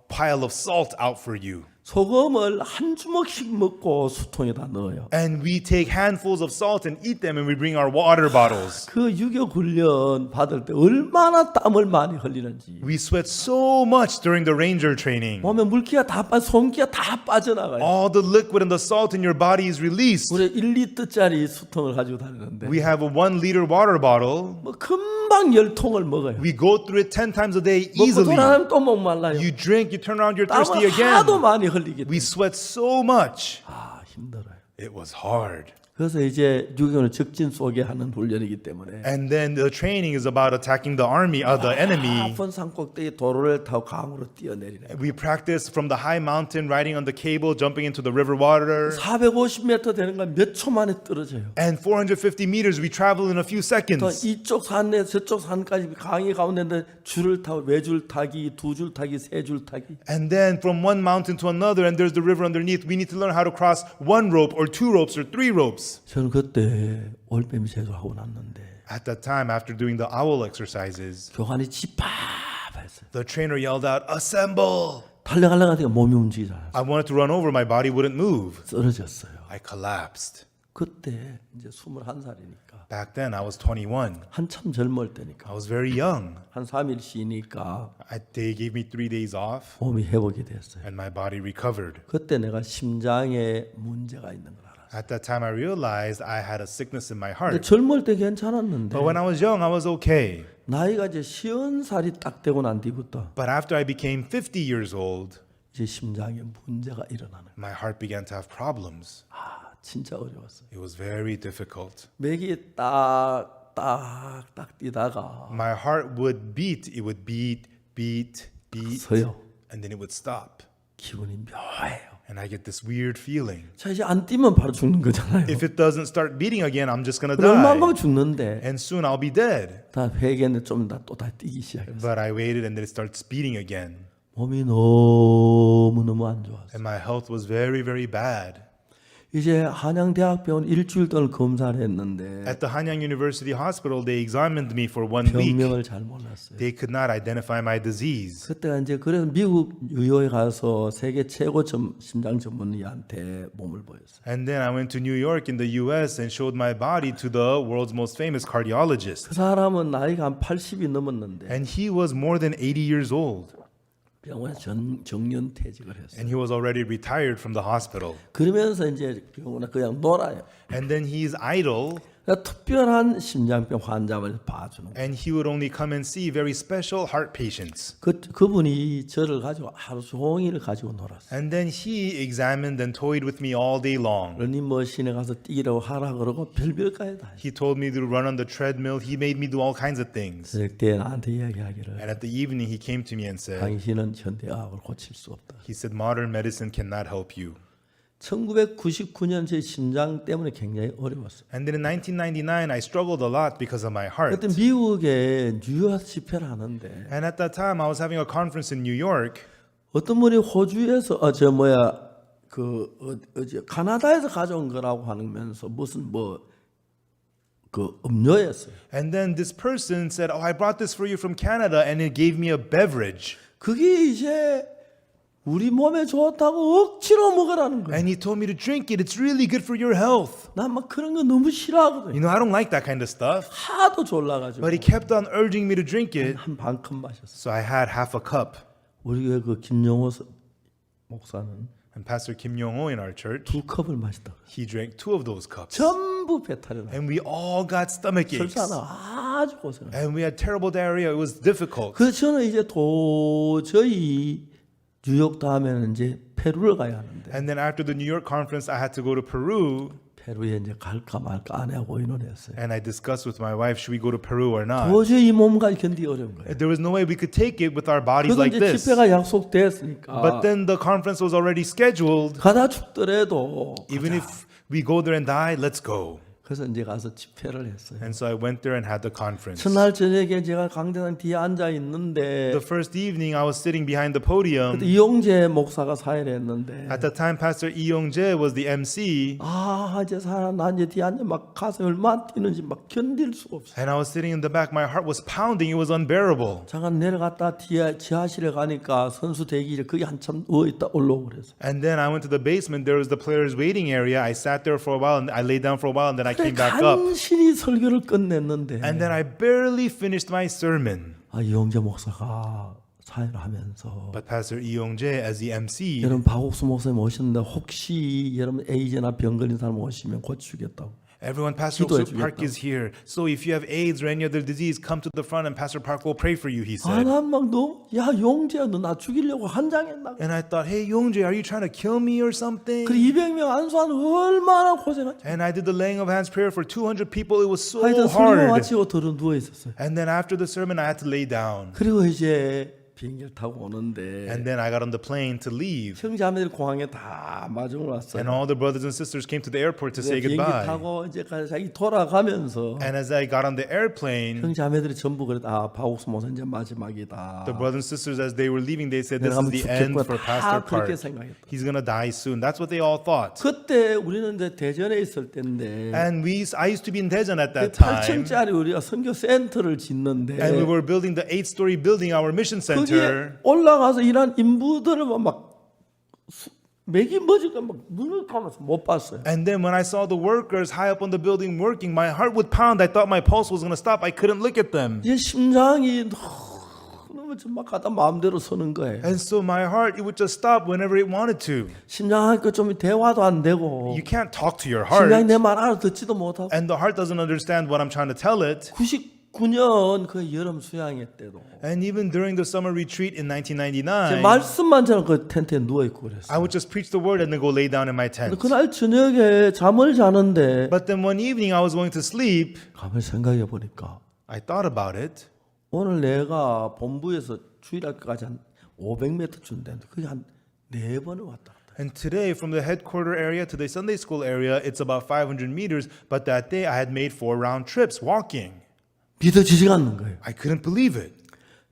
pile of salt out for you. 소금을 한 주먹씩 먹고 수통에다 넣어요. And we take handfuls of salt and eat them, and we bring our water bottles. 그 유교 훈련 받을 때 얼마나 땀을 많이 흘리는지. We sweat so much during the ranger training. 몸에 물기가 손기가 다 빠져나가요. All the liquid and the salt in your body is released. 우리 1리터짜리 수통을 가지고 다니는데 We have a 1-liter water bottle. 뭐 금방 10통을 먹어요. We go through it 10 times a day 먹고 easily. 돌아가면 또 목말라요. You drink, you turn around, you're thirsty 땀을 하도 again. 많이 흘리기 때문에 We sweat so much. 힘들어요. It was hard. 그래서 이제 유교는 적진 속에 하는 훈련이기 때문에 And then the training is about attacking the the enemy. 높은 산 꼭대기 도로를 타고 강으로 뛰어내리네. We practice from the high mountain, riding on the cable, jumping into the river water. 450m 되는 건 몇 초 만에 떨어져요. And 450 meters, we travel in a few 또 seconds. 이쪽 산에 저쪽 산까지 강이 가운데인데 줄을 타고 4줄 타기, 2줄 타기, 3줄 타기. And then from one mountain to another, and there's the river underneath, we need to learn how to cross 1 rope or 2 ropes or 3 ropes. 저는 그때 올빼미 제조하고 났는데 At that time, after doing the owl exercises, 교관이 집합했어요. the trainer yelled out, "Assemble!" 달려가려고 하니까 몸이 움직이잖아요. I wanted to run over, my body wouldn't move. 쓰러졌어요. I collapsed. 그때 이제 21살이니까 Back then, I was 21. 한참 젊을 때니까 I was very young. 한 3일 쉬니까 They gave me 3 days off, 몸이 회복이 됐어요. and my body recovered. 그때 내가 심장에 문제가 있는 걸 알았어요. At that time, I realized I had a sickness in my 근데 heart. 젊을 때 괜찮았는데 But when I was young, I was okay. 나이가 이제 50살이 딱 되고 난 뒤부터 But after I became 50 years old, 이제 심장에 문제가 일어나는 거예요. my heart began to have problems. 진짜 어려웠어요. It was very difficult. 맥이 딱딱딱 뛰다가 My heart would beat. It would beat, 서요. and then it would stop. 기분이 묘해요. And I get this weird feeling. 자 이제 안 뛰면 바로 죽는 거잖아요. If it doesn't start beating again, I'm just gonna 얼마 안 die. 가면 죽는데 And soon I'll be dead. 다 회개는 좀 다 또 다 뛰기 시작했어요. But I waited, and then it starts beating again. 몸이 너무 안 좋았어요. And my health was very, very bad. 이제 한양대학병원 일주일 동안 검사를 했는데 At the Hanyang University Hospital, they examined me for 1 week. 병명을 잘 몰랐어요. They could not identify my disease. 그때가 이제 그래서 미국 의료에 가서 세계 최고 심장 전문의한테 몸을 보였어요. And then I went to New York in the US and showed my body to the world's most famous cardiologist. 그 사람은 나이가 한 80이 넘었는데 And he was more than 80 years old. 병원에 정년 퇴직을 했어요. And he was already retired from the hospital. 그러면서 이제 병원에 그냥 놀아요. And then he's idle, 그러니까 특별한 심장병 환자를 봐주는 거예요. and he would only come and see very special heart patients. 그분이 저를 가지고 하루 종일 가지고 놀았어요. And then he examined and toyed with me all day long. 러닝머신에 가서 뛰라고 하라 그러고 별별까지 다 했어요. He told me to run on the treadmill. He made me do all kinds of things. 그때 나한테 이야기하기를 And at the evening, he came to me and said, 당신은 현대의학을 고칠 수 없다. he said, modern medicine cannot help you. 1999년 제 심장 때문에 굉장히 어려웠어요. And then in 1999, I struggled a lot because of my heart. 그때 미국에 뉴욕 집회를 하는데 And at that time, I was having a conference in New York. 어떤 분이 호주에서 카나다에서 가져온 거라고 하면서 무슨 음료였어요. And then this person said, oh, I brought this for you from Canada, and it gave me a beverage. 그게 이제 우리 몸에 좋다고 억지로 먹으라는 거예요. And he told me to drink it. It's really good for your health. 난 막 그런 거 너무 싫어하거든요. You know, I don't like that kind of stuff. 하도 졸라가지고 But he kept on urging me to drink it. 한 반컵 마셨어요. So I had half a cup. 우리 교회 그 김용호 목사는 And Pastor Kim Yong-ho in our church, 2컵을 마셨다고. he drank 2 of those cups. 전부 배탈이 나. And we all got stomach aches. 설사나 아주 고생. And we had terrible diarrhea. It was difficult. 그래서 저는 이제 도저히 뉴욕 다음에는 이제 페루를 가야 하는데 And then after the New York conference, I had to go to Peru. 페루에 이제 갈까 말까 아내하고 의논했어요. And I discussed with my wife, should we go to Peru or not? 도저히 이 몸과 견디기 어려운 거예요. There was no way we could take it with our bodies 그래서 like 이제 this. 집회가 약속됐으니까 But then the conference was already scheduled. 가다 죽더라도 Even if we go there and die, let's go. 그래서 이제 가서 집회를 했어요. And so I went there and had the conference. 첫날 저녁에 제가 강대상 뒤에 앉아 있는데 The first evening, I was sitting behind the podium. 그때 이용재 목사가 사회를 했는데 At that time, Pastor Lee Young-jae was the MC. 아 이제 사람 나 이제 뒤에 앉아 막 가슴이 얼마나 뛰는지 막 견딜 수가 없어요. And I was sitting in the back. My heart was pounding. It was unbearable. 잠깐 내려갔다 뒤에 지하실에 가니까 선수 대기실 거기 한참 누워 있다 올라오고 그래서 And then I went to the basement. There was the players' waiting area. I sat there for a while and I lay down for a while and then I came back up. 간신히 설교를 끝냈는데 And then I barely finished my sermon. 아 이용재 목사가 사회를 하면서 But Pastor Lee Young-jae, as the MC, 여러분 박옥수 목사님 오셨는데 혹시 여러분 에이즈나 병 걸린 사람 오시면 고쳐주겠다고. everyone, Pastor 기도해 Park 주겠다. is here. So if you have AIDS or any other disease, come to the front and Pastor Park will pray for you, he 아 said. 난 막 너 야 용재야 너 나 죽이려고 한장했나? And I thought, hey, Young-jae, are you trying to kill me or something? 그 200명 안수한 얼마나 고생하지. And I did the laying of hands prayer for 200 people. It was so 하여튼 설교 hard. 마치고 들어 누워 있었어요. And then after the sermon, I had to lay down. 그리고 이제 비행기를 타고 오는데 And then I got on the plane to leave. 형제자매들 공항에 다 마중 왔어요. And all the brothers and sisters came to the airport to say 비행기 goodbye. 타고 이제 자기 돌아가면서 And as I got on the airplane, 형제자매들이 전부 그랬다. 아 박옥수 목사 이제 마지막이다. the brothers and sisters, as they were leaving, they said, this 내가 is the end 죽겠구나. for 다 Pastor 그렇게 Park. 생각했다. He's going to die soon. That's what they all thought. 그때 우리는 이제 대전에 있을 때인데 And I used to be in Daejeon at that time. 8층짜리 우리가 선교 센터를 짓는데 And we were building the 8-story building, our mission 거기에 center. 올라가서 일한 인부들을 막 맥이 멎으니까 막 눈을 감아서 못 봤어요. And then when I saw the workers high up on the building working, my heart would pound. I thought my pulse was going to stop. I couldn't look at them. 이제 심장이 너무 막 가다 마음대로 서는 거예요. And so my heart, it would just stop whenever it wanted to. 심장하니까 좀 대화도 안 되고 You can't talk to your 심장이 heart. 내 말 알아듣지도 못하고 And the heart doesn't understand what I'm trying to tell it. 99년 그 여름 수양회 때도 And even during the summer retreat in 제 1999, 말씀만 저는 그 텐트에 누워있고 I 그랬어요. would just preach the word and then go lay down in my 근데 tent. 그날 저녁에 잠을 자는데 But then one evening I was going to sleep. 가만히 생각해 보니까 I thought about it. 오늘 내가 본부에서 주일학교까지 한 500m 준다는데 그게 한 4번을 왔다 갔다. And today, from the headquarter area to the Sunday school area, it's about 500 meters. But that day, I had made 4 round trips walking. 믿어지지가 않는 거예요. I couldn't believe it.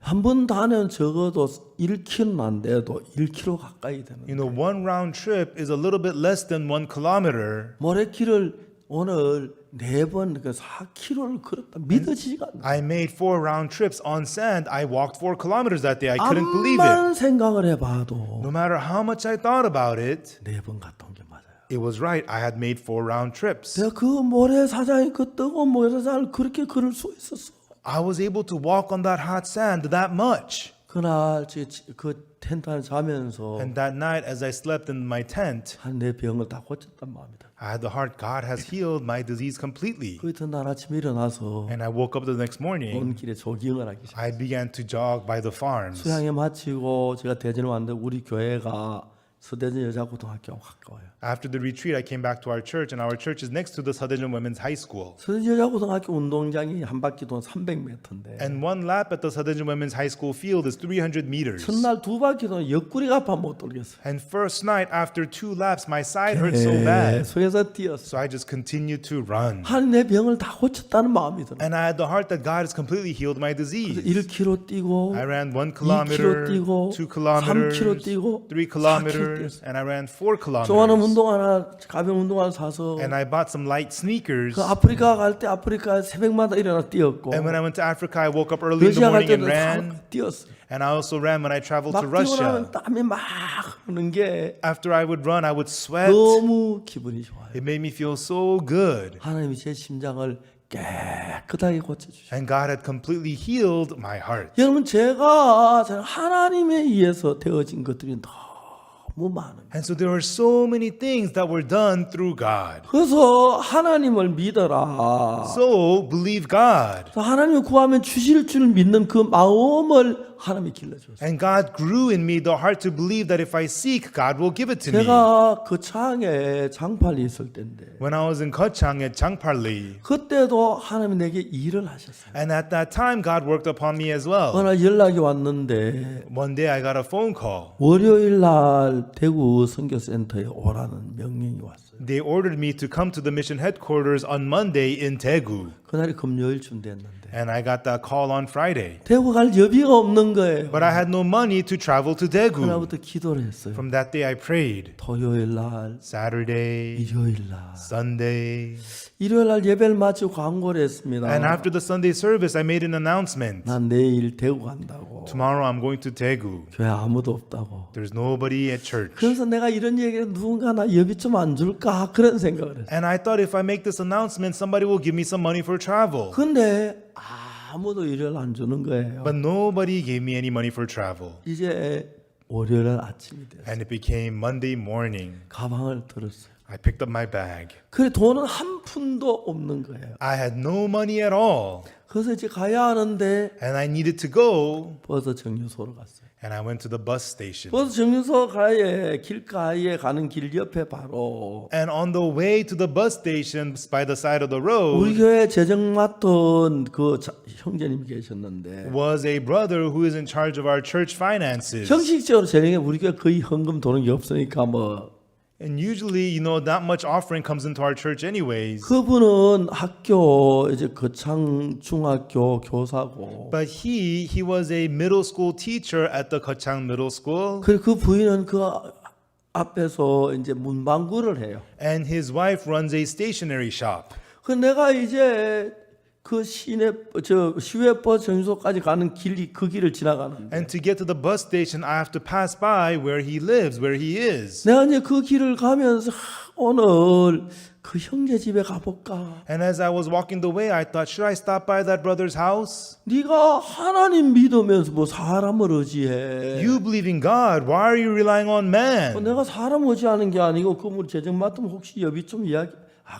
한 번 다는 적어도 1km는 안 돼도 1km 가까이 되는 You know, 1 round trip is a little bit less than 1 kilometer. 모래길을 오늘 4번 그 4km를 걸었다. 믿어지지가 않는 I made 4 round trips on sand. I walked 4 kilometers that day. I couldn't believe it. 암만 생각을 해봐도 No matter how much I thought about it, 4번 갔다 온 게 맞아요. it was right. I had made 4 round trips. 내가 그 모래사장이 그 뜨거운 모래사장을 그렇게 걸을 수 있었어. I was able to walk on that hot sand that much. 그날 그 텐트 안에 자면서 And that night, as I slept in my tent, 한 내 병을 다 고쳤단 마음이다. I had the heart. God has healed my disease completely. 그 이튿날 아침에 일어나서 And I woke up the next morning. 온 길에 조깅을 하기 시작. I began to jog by the farms. 수양회 마치고 제가 대전에 왔는데 우리 교회가 서대전 여자고등학교가 가까워요. After the retreat, I came back to our church, and our church is next to the Sadaejeon Women's High School. 서대전 여자고등학교 운동장이 한 바퀴 돈 300m인데 And one lap at the Sadaejeon Women's High School field is 300 meters. 첫날 2바퀴 돈 옆구리가 아파 못 돌겠어요. And first night, after 2 laps, my side hurt so bad. 계속해서 뛰었어. So I just continued to run. 하나님 내 병을 다 고쳤다는 마음이 들어. And I had the heart that God has completely healed my disease. 1km 뛰고 I ran 1 2km kilometer, 뛰고 2 kilometers, 3km 뛰고 3 kilometers, kilometers, and I ran 4 좋아하는 kilometers. 운동 하나, 가벼운 운동 하나 사서 And I bought some light sneakers. 그 아프리카 갈 때 아프리카 새벽마다 일어나 뛰었고 And when I went to Africa, I woke up early in the 러시아 갈 morning and 때도 ran. 뛰었어. And I also ran when I traveled to 막 뛰고 Russia. 나면 땀이 막 흐르는 게 After I would run, I would sweat. 너무 기분이 좋아요. It made me feel so good. 하나님이 제 심장을 깨끗하게 고쳐주셔. And God had completely healed my heart. 여러분 제가 하나님에 의해서 되어진 것들이 너무 많은. And so there are so many things that were done through God. 그래서 하나님을 믿어라. So believe God. 하나님을 구하면 주실 줄 믿는 그 마음을 하나님이 길러줬어요. And God grew in me the heart to believe that if I seek, God will give it to me. 제가 그 창에 장팔이 있을 때인데 When I was in Kochang at Changparli, 그때도 하나님이 내게 일을 하셨어요. and at that time God worked upon me as well. 어느 날 연락이 왔는데 One day I got a phone call. 월요일 날 대구 선교센터에 오라는 명령이 왔어요. They ordered me to come to the mission headquarters on Monday in Daegu. 그날이 금요일쯤 됐는데 And I got that call on Friday. 대구 갈 여비가 없는 거예요. But I had no money to travel to Daegu. 그날부터 기도를 했어요. From that day I prayed. 토요일 날, Saturday, 일요일 날, Sunday. 일요일 날 예배를 마치고 광고를 했습니다. And after the Sunday service, I made an announcement. 난 내일 대구 간다고. Tomorrow I'm going to Daegu. 교회 아무도 없다고. There's nobody at church. 그래서 내가 이런 얘기를 누군가 나 여비 좀 안 줄까 그런 생각을 했어요. And I thought if I make this announcement, somebody will give me some money for travel. 근데 아무도 일을 안 주는 거예요. But nobody gave me any money for travel. 이제 월요일 아침이 됐어요. And it became Monday morning. 가방을 들었어요. I picked up my bag. 그래 돈은 한 푼도 없는 거예요. I had no money at all. 그래서 이제 가야 하는데 And I needed to go. 버스 정류소로 갔어요. And I went to the bus station. 버스 정류소 가에 길가에 가는 길 옆에 바로 And on the way to the bus station by the side of the 우리 road 교회 재정 맡은 그 형제님이 계셨는데 was a brother who is in charge of our church finances. 형식적으로 재정에 우리 교회 거의 헌금 도는 게 없으니까 뭐 And usually, not much offering comes into our church anyways. 그분은 학교 이제 거창 중학교 교사고 But he was a middle school teacher at the Kochang Middle School. 그 부인은 그 앞에서 이제 문방구를 해요. And his wife runs a stationery shop. 그 내가 이제 그 시내 시외 버스 정류소까지 가는 길이 그 길을 지나가는데 And to get to the bus station, I have to pass by where he lives, where he is. 내가 이제 그 길을 가면서 오늘 그 형제 집에 가볼까? And as I was walking the way, I thought, should I stop by that brother's house? 네가 하나님 믿으면서 뭐 사람을 의지해? You believe in God. Why are you relying on man? 내가 사람 의지하는 게 아니고 그분 재정 맡으면 혹시 여비 좀 이야기?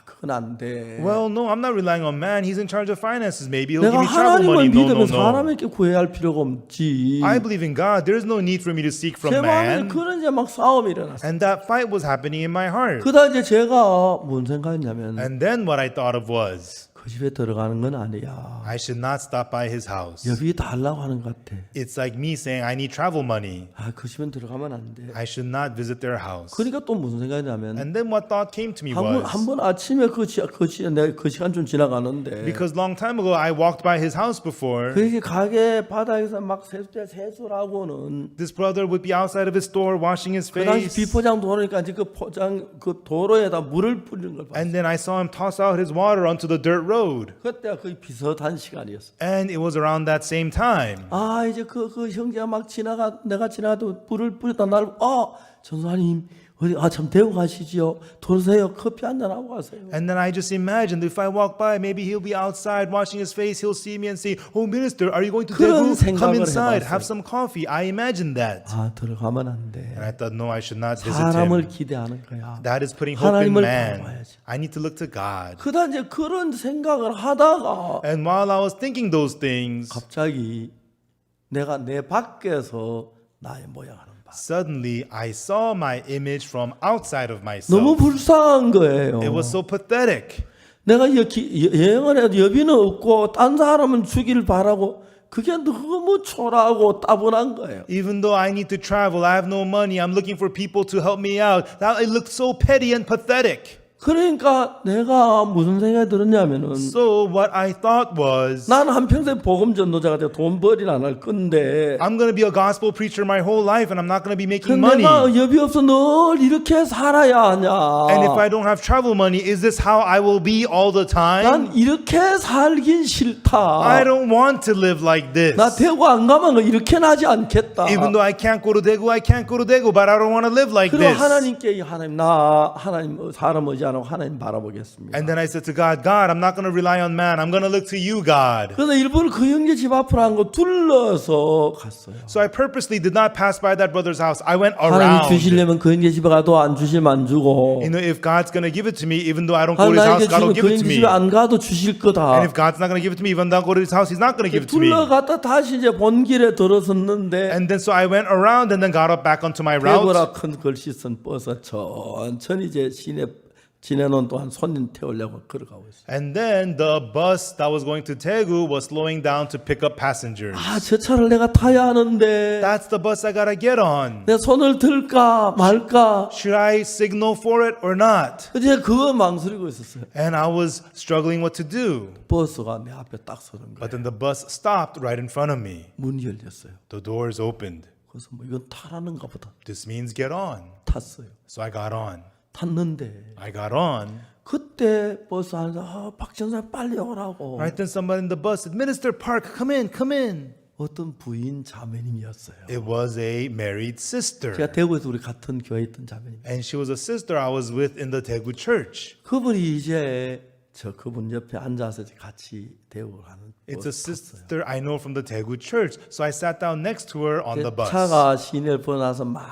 그건 안 돼. Well, no, I'm not relying on man. He's in charge of finances. Maybe he'll give 내가 me travel 하나님을 money. No, 믿으면 no, no. 사람에게 구해야 할 필요가 없지. I believe in God. There's no need for me to seek from 제 마음에 man. 그런 이제 막 싸움이 일어났어. And that fight was happening in my heart. 그다 이제 제가 뭔 생각했냐면 And then what I thought of was, 그 집에 들어가는 건 아니야. I should not stop by his house. 여비 달라고 하는 것 같아. It's like me saying I need travel money. 그 집엔 들어가면 안 돼. I should not visit their house. 그러니까 또 무슨 생각이냐면 And then what thought came to me 한 was, 번 아침에 내가 그 시간 좀 지나가는데 because long time ago I walked by his house before, 그게 가게 바닥에서 막 세수라고는 this brother would be outside of his store washing his 그 당시 face. 비포장 도로니까 이제 그 포장 그 도로에다 물을 뿌리는 걸 봤어. And then I saw him toss out his water onto the dirt road. 그때가 거의 비슷한 시간이었어. And it was around that same time. 이제 그 형제가 막 내가 지나가도 불을 뿌렸다 나를 전사님 어디 참 대구 가시지요. 도세요. 커피 한잔 하고 가세요. And then I just imagined if I walk by, maybe he'll be outside washing his face. He'll see me and say, "Oh, minister, are you going to 그런 Daegu? Come 생각을 inside, 해봤어요. have some coffee." I imagined that. 들어가면 안 돼. And I thought, no, I should not visit 사람을 him. 기대하는 거야. That is putting hope in 하나님을 man. 바라봐야지. I need to look to God. 그다 이제 그런 생각을 하다가 And while I was thinking those things, 갑자기 내가 내 밖에서 나의 모양을 봐. suddenly I saw my image from outside of 너무 myself. 불쌍한 거예요. It was so pathetic. 내가 여행을 해도 여비는 없고 딴 사람은 주기를 바라고 그게 너무 초라하고 따분한 거예요. Even though I need to travel, I have no money, I'm looking for people to help me out. That it looked so petty and pathetic. 그러니까 내가 무슨 생각이 들었냐면은 So what I thought was, 나는 한평생 복음 전도자가 되어 돈 벌이는 안 할 건데 I'm going to be a gospel preacher my whole life and I'm not going to be making 근데 money. 내가 여비 없어 늘 이렇게 살아야 하냐. And if I don't have travel money, is this how I will be all the time? 난 이렇게 살긴 싫다. I don't want to live like this. 나 대구 안 가면 이렇게 나지 않겠다. Even though I can't go to Daegu, I can't go to Daegu, but I don't want to live like 그리고 this. 하나님께 하나님 사람 의지 안 하고 하나님 바라보겠습니다. And then I said to God, God, I'm not going to rely on man. I'm going to look to you, God. 그래서 일부러 그 형제 집 앞으로 한 거 둘러서 갔어요. So I purposely did not pass by that brother's house. I went 하나님 around. 주시려면 그 형제 집에 가도 안 주시면 안 주고 You know, if God's going to give it to me, even though I don't go to his house, 하나님께 God will 주시면 give 그 it to 형제 me. 집에 안 가도 주실 거다. And if God's not going to give it to me, even though I go to his house, he's not going to give it to me. 둘러갔다 다시 이제 본 길에 들어섰는데 And then so I went around and then got up back onto my route. 대구라 큰 글씨 쓴 버스 천천히 이제 지내놓은 동안 손님 태우려고 걸어가고 있어요. And then the bus that was going to Daegu was slowing down to pick up passengers. 아, 저 차를 내가 타야 하는데 That's the bus I gotta get on. 내 손을 들까 말까 Should I signal for it or not? 이제 그거 망설이고 있었어요. And I was struggling what to do. 버스가 내 앞에 딱 서는 거예요. But then the bus stopped right in front of me. 문이 열렸어요. The doors opened. 그래서 뭐 이건 타라는가 보다. This means get on. 탔어요. So I got on. 탔는데 I got on. 그때 버스 안에서 박 전사 빨리 오라고 Right then somebody in the bus said, Minister Park, come in, come in. 어떤 부인 자매님이었어요. It was a married sister. 제가 대구에서 우리 같은 교회에 있던 자매님. And she was a sister I was with in the Daegu church. 그분이 이제 그분 옆에 앉아서 같이 대구를 하는 It's 버스 a sister I know from the Daegu church. So I sat down next to her on the bus. 차가 시내를 벗어나서 막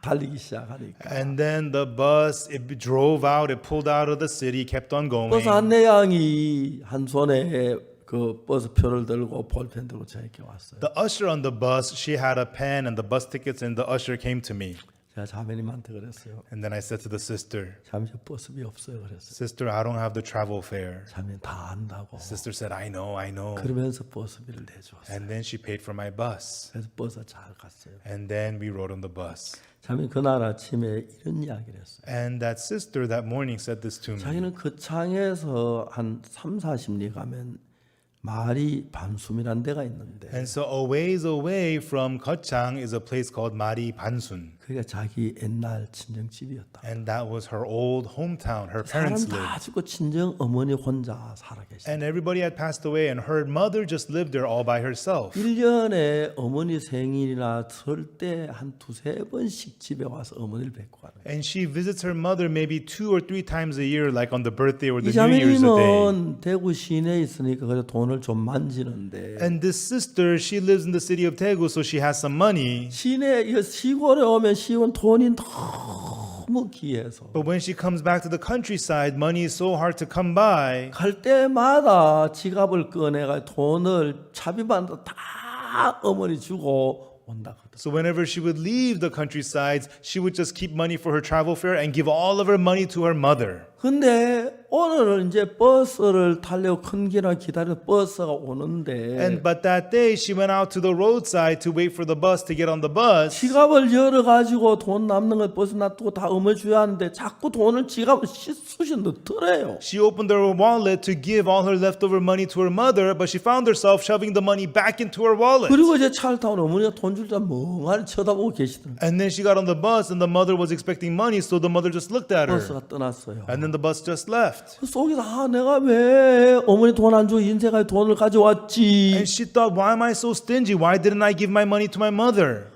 달리기 시작하니까 And then the bus, it drove out, it pulled out of the city, kept on going. 버스 안내양이 한 손에 그 버스 표를 들고 볼펜 들고 저에게 왔어요. The usher on the bus, she had a pen and the bus tickets, and the usher came to me. 제가 자매님한테 그랬어요. And then I said to the sister, 잠시 버스비 없어요. 그랬어요. Sister, I don't have the travel fare. 자매님 다 안다고. Sister said, I know, I know. 그러면서 버스비를 내주었어요. And then she paid for my bus. 그래서 버스 잘 갔어요. And then we rode on the bus. 자매님 그날 아침에 이런 이야기를 했어요. And that sister that morning said this to me. 자기는 그 창에서 한 3, 40리 가면 마리 반숨이라는 데가 있는데 And so a ways away from Gochang is a place called Mari Bansun. 그게 자기 옛날 친정집이었다. And that was her old hometown. Her 사람 parents 다 lived. 죽고 친정 어머니 혼자 살아 계시다. And everybody had passed away and her mother just lived there all by herself. 1년에 어머니 생일이나 설 때 한 두세 번씩 집에 와서 어머니를 뵙고 가는 거예요. And she visits her mother maybe 2 or 3 times a year, like on the birthday or 이 the New Year's a day. 자매님은 대구 시내에 있으니까 그래 돈을 좀 만지는데 And this sister, she lives in the city of Daegu, so she has some money. 시내 이 시골에 오면 시골 돈이 너무 귀해서 But when she comes back to the countryside, money is so hard to come by. 갈 때마다 지갑을 꺼내가 돈을 차비반도 다 어머니 주고 온다거든. So whenever she would leave the countryside, she would just keep money for her travel fare and give all of her money to her mother. 근데 오늘은 이제 버스를 타려고 큰 길을 기다려 버스가 오는데 But that day she went out to the roadside to wait for the bus to get on the bus. 지갑을 열어가지고 돈 남는 걸 버스 놔두고 다 어머니 줘야 하는데 자꾸 돈을 지갑을 쑤시 넣더래요. She opened her wallet to give all her leftover money to her mother, but she found herself shoving the money back into her wallet. 그리고 이제 차를 타고 어머니가 돈 줄 때 멍하니 쳐다보고 계시더라고요. And then she got on the bus and the mother was expecting money, so the mother just looked at her. 버스가 떠났어요. And then the bus just left. 그 속에서 내가 왜 어머니 돈 안 주고 인생까지 돈을 가져왔지? And she thought, why am I so stingy? Why didn't I give my money to my mother?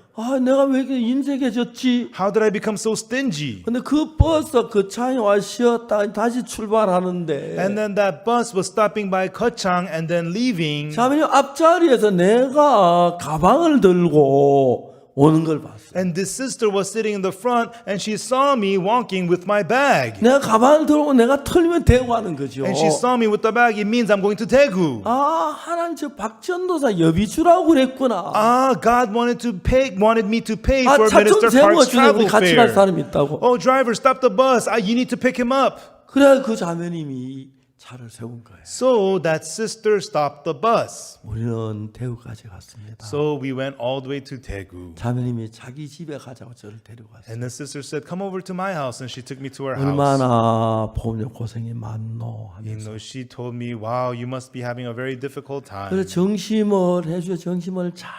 내가 왜 이렇게 인색해졌지? How did I become so stingy? 근데 그 버스 그 차에 와 쉬었다 다시 출발하는데 And then that bus was stopping by Gochang and then leaving. 자매님 앞자리에서 내가 가방을 들고 오는 걸 봤어요. And this sister was sitting in the front and she saw me walking with my bag. 내가 가방을 들고 내가 털면 대구 하는 거죠. And she saw me with the bag. It means I'm going to Daegu. 하나님 저 박전도사 여비주라고 그랬구나. God wanted me to pay for 차 좀 Minister Park's 세워주세요. 우리 travel 같이 갈 fare. 사람이 있다고. Oh, driver, stop the bus. You need to pick him up. 그래 그 자매님이 차를 세운 거예요. So that sister stopped the bus. 우리는 대구까지 갔습니다. So we went all the way to Daegu. 자매님이 자기 집에 가자고 저를 데리고 갔어요. And the sister said, come over to my house. And she took me to her house. 얼마나 보험료 고생이 많노 You 하면서. know, she told me, wow, you must be having a very difficult time. 그래서 점심을 해주어 점심을 잘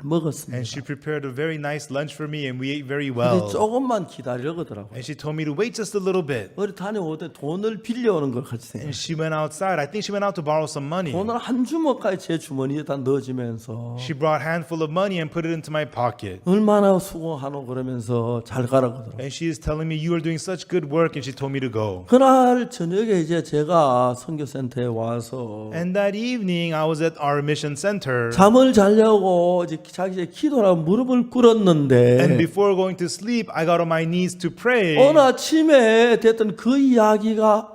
먹었습니다. And she prepared a very nice lunch for me, and we ate very 근데 well. 조금만 기다리려고 하더라고요. And she told me to wait just a little bit. 어디 다녀오되 돈을 빌려오는 걸 같이 생각해요. And she went outside. I think she went out to borrow some money. 돈을 한 주먹까지 제 주머니에다 넣어주면서 She brought a handful of money and put it into my pocket. 얼마나 수고하노 그러면서 잘 가라고 하더라고요. And she is telling me, you are doing such good work. And she told me to go. 그날 저녁에 이제 제가 선교센터에 와서 And that evening, I was at our mission center. 잠을 자려고 이제 자기 기도라고 무릎을 And 꿇었는데 before going to sleep, I got on my knees to pray. 어느 아침에 됐던 그 이야기가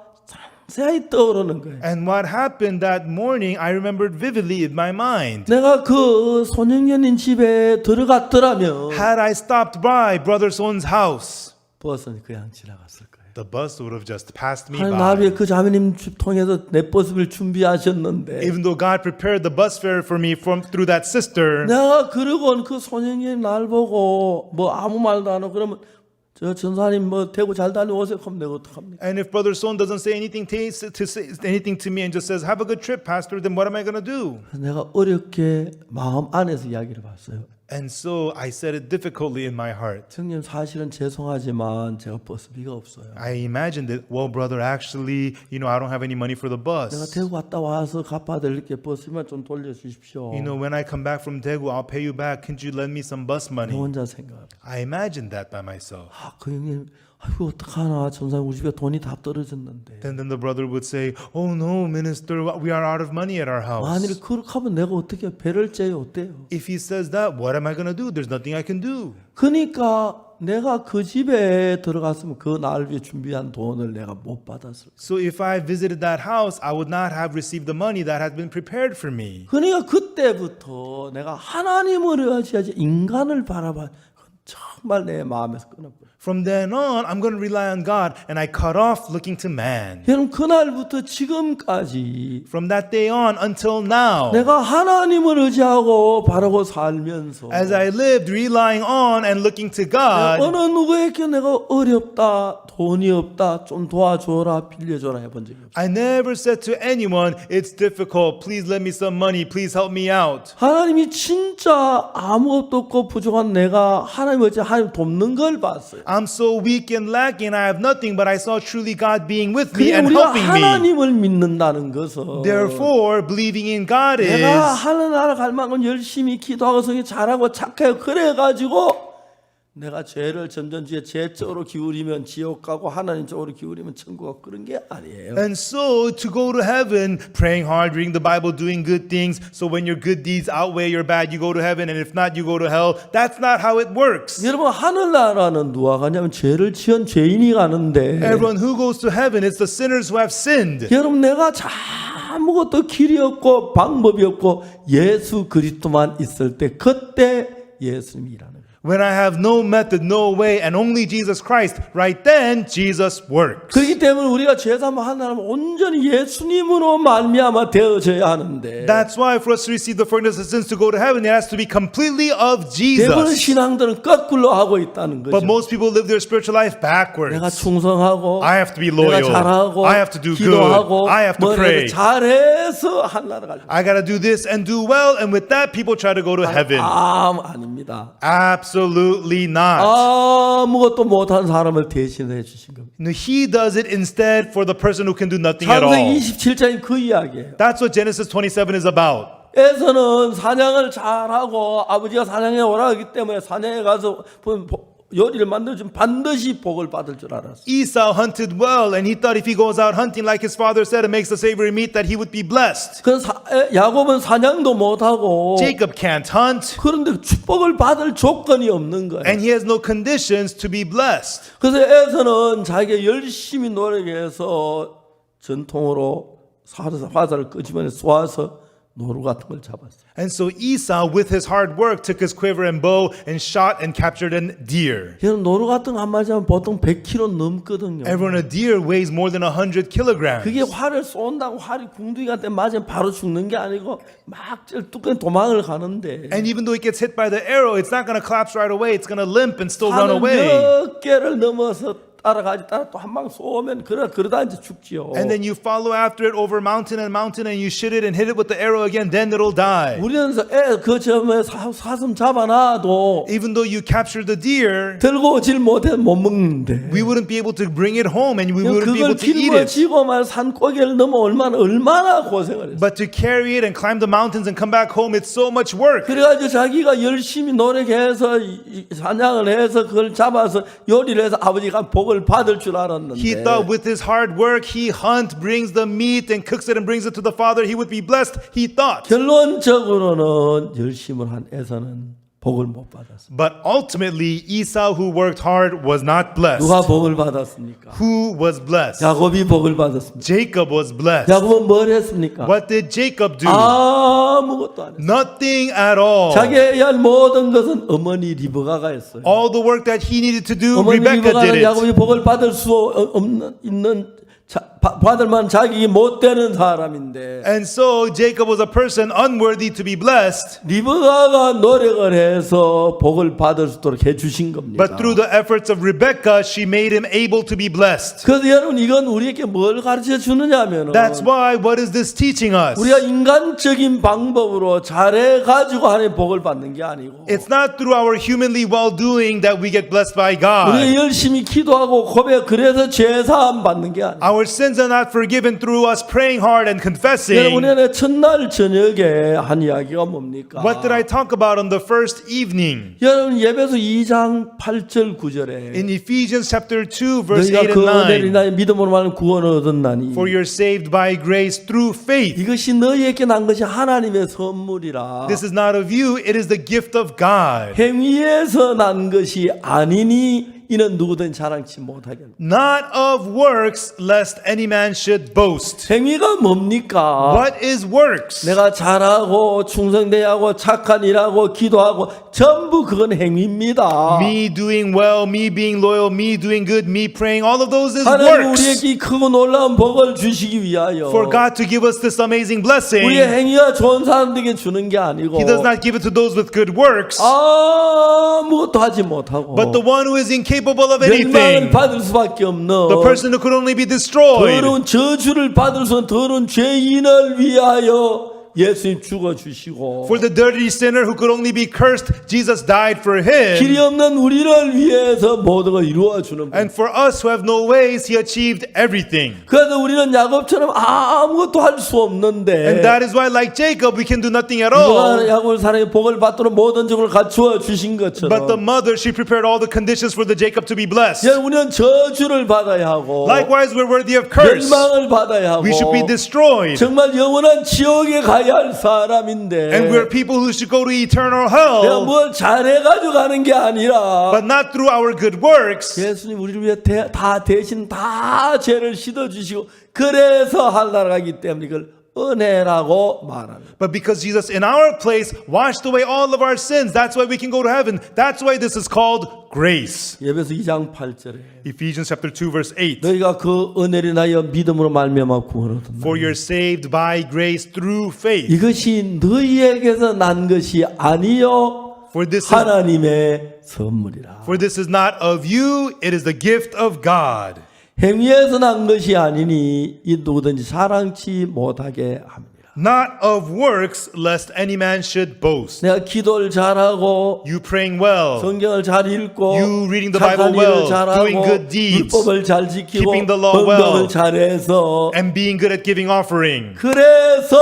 상세히 떠오르는 거예요. And what happened that morning, I remembered vividly in my mind. 내가 그 손영년님 집에 들어갔더라면 Had I stopped by Brother Son's house, 버스는 그냥 지나갔을 거예요. the bus would have just passed me 하나님 by. 나비에 그 자매님 통해서 내 버스를 준비하셨는데 Even though God prepared the bus fare for me through that sister, 내가 그러고 그 손영년님 날 보고 뭐 아무 말도 안 하고 그러면 저 전사님 뭐 대구 잘 다녀오세요 하면 내가 어떡합니까? and if Brother Son doesn't say anything to me and just says, have a good trip, Pastor, then what am I going to do? 그래서 내가 어렵게 마음 안에서 이야기를 봤어요. And so I said it difficultly in my heart. 형님 사실은 죄송하지만 제가 버스비가 없어요. I imagined it, well, brother, actually, I don't have any money for the 내가 bus. 대구 갔다 와서 갚아드릴게 버스비만 좀 돌려주십시오. When I come back from Daegu, I'll pay you back. Can't you lend me some bus 내 money? 혼자 생각. I imagined that by myself. 그 형님, 아이고 어떡하나 전사님 우리 집에 돈이 다 떨어졌는데. Then the brother would say, oh no, minister, we are out of money at our house. 만일 그렇게 하면 내가 어떻게 배를 째요 어때요? If he says that, what am I going to do? There's nothing I can do. 그러니까 내가 그 집에 들어갔으면 그 날 위해 준비한 돈을 내가 못 받았을 거예요. So if I visited that house, I would not have received the money that had been prepared for me. 그러니까 그때부터 내가 하나님을 의지하지 인간을 바라봐. 그건 정말 내 마음에서 끊어버려. From then on, I'm going to rely on God, and I cut off looking to man. 여러분 그날부터 지금까지 From that day on until now, 내가 하나님을 의지하고 바라고 살면서 as I lived relying on and looking to 내가 God, 어느 누구에게 내가 어렵다, 돈이 없다, 좀 도와줘라, 빌려줘라 해본 적이 없어요. I never said to anyone, it's difficult, please lend me some money, please help me out. 하나님이 진짜 아무것도 없고 부족한 내가 하나님을 의지 하나님 돕는 걸 봤어요. I'm so weak and lacking, I have nothing, but I saw truly God being with me 그게 and 우리가 helping me. 하나님을 믿는다는 것은 Therefore, believing in God 내가 is 하늘나라 갈 만큼 열심히 기도하고 성이 잘하고 착하고 그래가지고 내가 죄를 점점 죄 쪽으로 기울이면 지옥 가고 하나님 쪽으로 기울이면 천국 가고 그런 게 아니에요. And so to go to heaven, praying hard, reading the Bible, doing good things, so when your good deeds outweigh your bad, you go to heaven, and if not, you go to hell. That's not how it works. 여러분 하늘나라는 누가 가냐면 죄를 지은 죄인이 가는데 Everyone who goes to heaven, it's the sinners who have sinned. 여러분 내가 아무것도 길이 없고 방법이 없고 예수 그리스도만 있을 때 그때 예수님이 일하는 거예요. When I have no method, no way, and only Jesus Christ, right then, Jesus works. 그렇기 때문에 우리가 죄사함을 하나님 온전히 예수님으로 말미암아 되어져야 하는데 That's why for us to receive the forgiveness of sins to go to heaven, it has to be completely of 대부분 Jesus. 신앙들은 거꾸로 하고 있다는 거죠. But most people live their spiritual life 내가 backwards. 충성하고 I have to be 내가 loyal. 잘하고 I have to do good. 기도하고 I have to 뭐 pray. 잘해서 하나님 갈 I gotta do this and do well, and with that, people try to go to heaven. 아닙니다. Absolutely not. 아무것도 못한 사람을 대신해 주신 겁니다. No, he does it instead for the person who can do nothing at 창세기 all. 27장이 그 이야기예요. That's what Genesis 27 is about. 에서는 사냥을 잘하고 아버지가 사냥에 오라 하기 때문에 사냥에 가서 요리를 만들어주면 반드시 복을 받을 줄 알았어요. Esau hunted well, and he thought if he goes out hunting like his father said and makes the savory meat, that he would be blessed. 야곱은 사냥도 못하고 Jacob can't hunt, 그런데 축복을 받을 조건이 없는 거예요. and he has no conditions to be blessed. 그래서 에서는 자기가 열심히 노력해서 전통으로 화살을 끄집어내 쏘아서 노루 같은 걸 잡았어요. And so Esau, with his hard work, took his quiver and bow and shot and captured a deer. 여러분 노루 같은 거 한 마리 잡으면 보통 100kg 넘거든요. Everyone, a deer weighs more than 100 kilograms. 그게 활을 쏜다고 활이 궁둥이한테 맞으면 바로 죽는 게 아니고 막 뚜껑 도망을 가는데 And even though it gets hit by the arrow, it's not going to collapse right away. It's going to limp and still run 산을 away. 몇 개를 넘어서 따라 또 한 방 쏘면 그러다 이제 죽지요. And then you follow after it over mountain and mountain and you shoot it and hit it with the arrow again, then it'll die. 우리는 그 점에 사슴 잡아놔도 Even though you capture the deer, 들고 오질 못해 못 먹는데 we wouldn't be able to bring it home and we wouldn't be 그걸 able to eat it. 길고 말 산꼭대기를 넘어 얼마나 고생을 했어. But to carry it and climb the mountains and come back home, it's so much work. 그래가지고 자기가 열심히 노력해서 사냥을 해서 그걸 잡아서 요리를 해서 아버지가 복을 받을 줄 알았는데 He thought with his hard work, he brings the meat and cooks it and brings it to the father, he would be blessed. He thought. 결론적으로는 열심을 한 에서는 복을 못 받았습니다. But ultimately, Esau, who worked hard, was not blessed. 누가 복을 받았습니까? Who was blessed? 야곱이 복을 받았습니다. Jacob was blessed. 야곱은 뭘 했습니까? What did Jacob do? 아무것도 안 했어요. Nothing at all. 자기의 할 모든 것은 어머니 리브가가 했어요. All the work that he needed to do, 어머니 Rebecca did 리브가는 it. 야곱이 복을 받을 수 받을 만한 자격이 못 되는 사람인데 And so Jacob was a person unworthy to be blessed. 리브가가 노력을 해서 복을 받을 수 있도록 해주신 겁니다. But through the efforts of Rebecca, she made him able to be blessed. 그래서 여러분 이건 우리에게 뭘 가르쳐 주느냐면 That's why, what is this teaching us? 우리가 인간적인 방법으로 잘해가지고 하나님 복을 받는 게 아니고 It's not through our humanly well-doing that we get blessed by God. 우리가 열심히 기도하고 고백 그래서 죄사함 받는 게 아니고 Our sins are not forgiven through us praying hard and confessing. 여러분의 첫날 저녁에 한 이야기가 뭡니까? What did I talk about on the first evening? 여러분 예배소 2장 8절 9절에 In Ephesians chapter 2, verse 너희가 8 그 and 은혜를 9. 인하여 믿음으로 말하는 구원을 얻었나니 For you're saved by grace through faith. 이것이 너희에게 난 것이 하나님의 선물이라 This is not of you, it is the gift of God. 행위에서 난 것이 아니니 이는 누구든 자랑치 못하게 Not of works, lest any man should boast. 행위가 뭡니까? What is works? 내가 잘하고 충성되고 착한 일하고 기도하고 전부 그건 행위입니다. Me doing well, me being loyal, me doing good, me praying, all of those is 하나님 works. 우리에게 이 크고 놀라운 복을 주시기 위하여 For God to give us this amazing blessing, 우리의 행위가 좋은 사람들에게 주는 게 아니고 He does not give it to those with good works, 아무것도 하지 못하고 but the one who is incapable of 멸망을 anything, 받을 수밖에 없는 the person who could only be destroyed. 더러운 저주를 받을 수 없는 더러운 죄인을 위하여 예수님 죽어주시고 For the dirty sinner who could only be cursed, Jesus died for 길이 him. 없는 우리를 위해서 모든 걸 이루어주는 분. And for us who have no ways, He achieved everything. 그래서 우리는 야곱처럼 아무것도 할 수 없는데 And that is why, like Jacob, we can do nothing at all. 야곱을 사랑해 복을 받도록 모든 적을 갖추어 주신 But 것처럼 the mother, she prepared all the conditions for the Jacob to be blessed. 우리는 저주를 받아야 하고 Likewise, we're worthy of curse. 멸망을 받아야 하고 We should be destroyed. 정말 영원한 지옥에 가야 할 사람인데 And we're people who should go to eternal 내가 hell. 뭘 잘해가지고 가는 게 아니라 But not through our good works. 예수님 우리를 위해 다 대신 다 죄를 씻어주시고 그래서 하늘나라가기 때문에 이걸 은혜라고 말합니다. But because Jesus in our place washed away all of our sins, that's why we can go to heaven. That's why this is called grace. 예배서 2장 8절에 Ephesians chapter 2 verse 8. 너희가 그 은혜를 인하여 믿음으로 말미암아 구원을 얻었나 For you're saved by grace through faith. 이것이 너희에게서 난 것이 아니요 For this 하나님의 선물이라. is not of you, it is the gift of God. 행위에서 난 것이 아니니 이 누구든지 자랑치 못하게 합니다. Not of works, lest any man should boast. 내가 기도를 잘하고 You praying well, 성경을 잘 읽고 You reading the 착한 Bible well, 일을 잘하고 doing good deeds, 율법을 잘 지키고 keeping the law 헌금을 well, 잘해서 and being good at giving offering. 그래서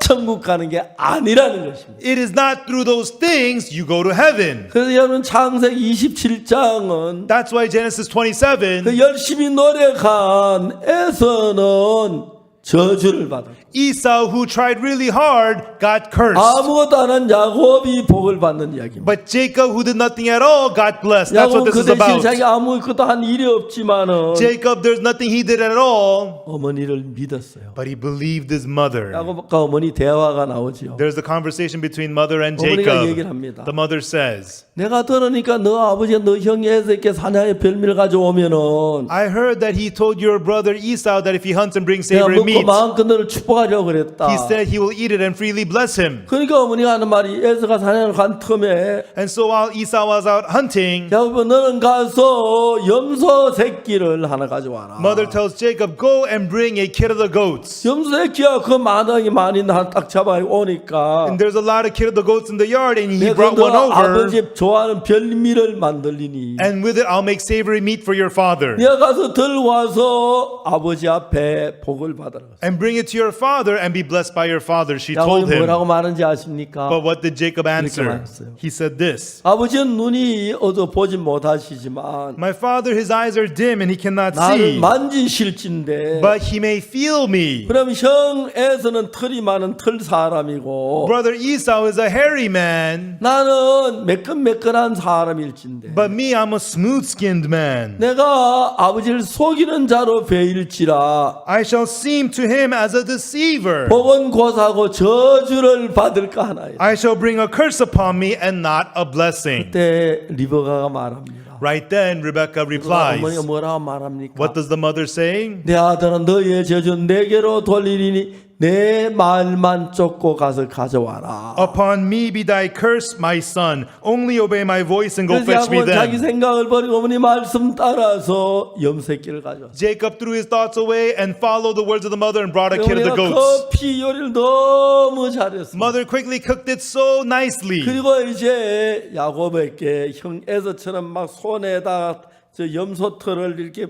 천국 가는 게 아니라는 것입니다. It is not through those things you go to heaven. 그래서 여러분 창세기 27장은 That's why Genesis 27, 그 열심히 노력한 에서는 저주를 받았고 Esau, who tried really hard, got cursed. 아무것도 안 한 야곱이 복을 받는 이야기입니다. But Jacob, who did nothing at all, got blessed. That's what 야곱은 this 그 is 대신 about. 자기 아무것도 한 일이 없지만은 Jacob, there's nothing he did at all, 어머니를 믿었어요. but he believed his mother. 야곱과 어머니 대화가 나오지요. There's a conversation between mother and 어머니가 얘기를 Jacob. 합니다. The mother says, 내가 들으니까 너 아버지가 너 형이 에서에게 사냥의 별미를 가져오면은 I heard that he told your brother Esau that if he hunts and brings 내가 savory 먹고 meat, 마음껏 너를 축복하려고 그랬다. he said he will eat it and freely bless him. 그러니까 어머니가 하는 말이 에서가 사냥을 간 틈에 And so while Esau was out hunting, 야곱은 너는 가서 염소 새끼를 하나 가져와라. mother tells Jacob, go and bring a kid of the goats. 염소 새끼야 그 마당이 많이 딱 잡아 오니까 And there's a lot of kid of the goats in the yard, and he 내가 brought 너 one over. 아버지 좋아하는 별미를 만들리니 And with it, I'll make savory meat for your father. 네가 가서 들와서 아버지 앞에 복을 받으라. And bring it to your father and be blessed by your father, she 야곱이 told him. 뭐라고 말하는지 아십니까? But what did Jacob answer? 말했어요. He said this. 아버지는 눈이 어두 보지 못하시지만 My father, his eyes are dim and he cannot 나를 see, 만지실진데 but he may feel me. 그럼 형에서는 털이 많은 털 사람이고 Brother Esau is a hairy man, 나는 매끈매끈한 사람일진데 but me, I'm a smooth-skinned man. 내가 아버지를 속이는 자로 베일지라 I shall seem to him as a deceiver. 복은 고사고 저주를 받을까 하나요. I shall bring a curse upon me and not a blessing. 그때 리버가가 말합니다. Right then, Rebecca replies. 어머니가 뭐라고 말합니까? What does the mother say? 내 아들은 너의 저주 내게로 돌리리니 내 말만 쫓고 가서 가져와라. Upon me be thy curse, my son. Only obey my voice and go 그래서 fetch me 야곱은 자기 then. 생각을 버리고 어머니 말씀 따라서 염새끼를 가져왔어요. Jacob threw his thoughts away and followed the words of the mother and brought a kid of the 어머니가 goats. 커피 요리를 너무 잘했어요. Mother quickly cooked it so nicely. 그리고 이제 야곱에게 형 에서처럼 막 손에다 저 염소털을 이렇게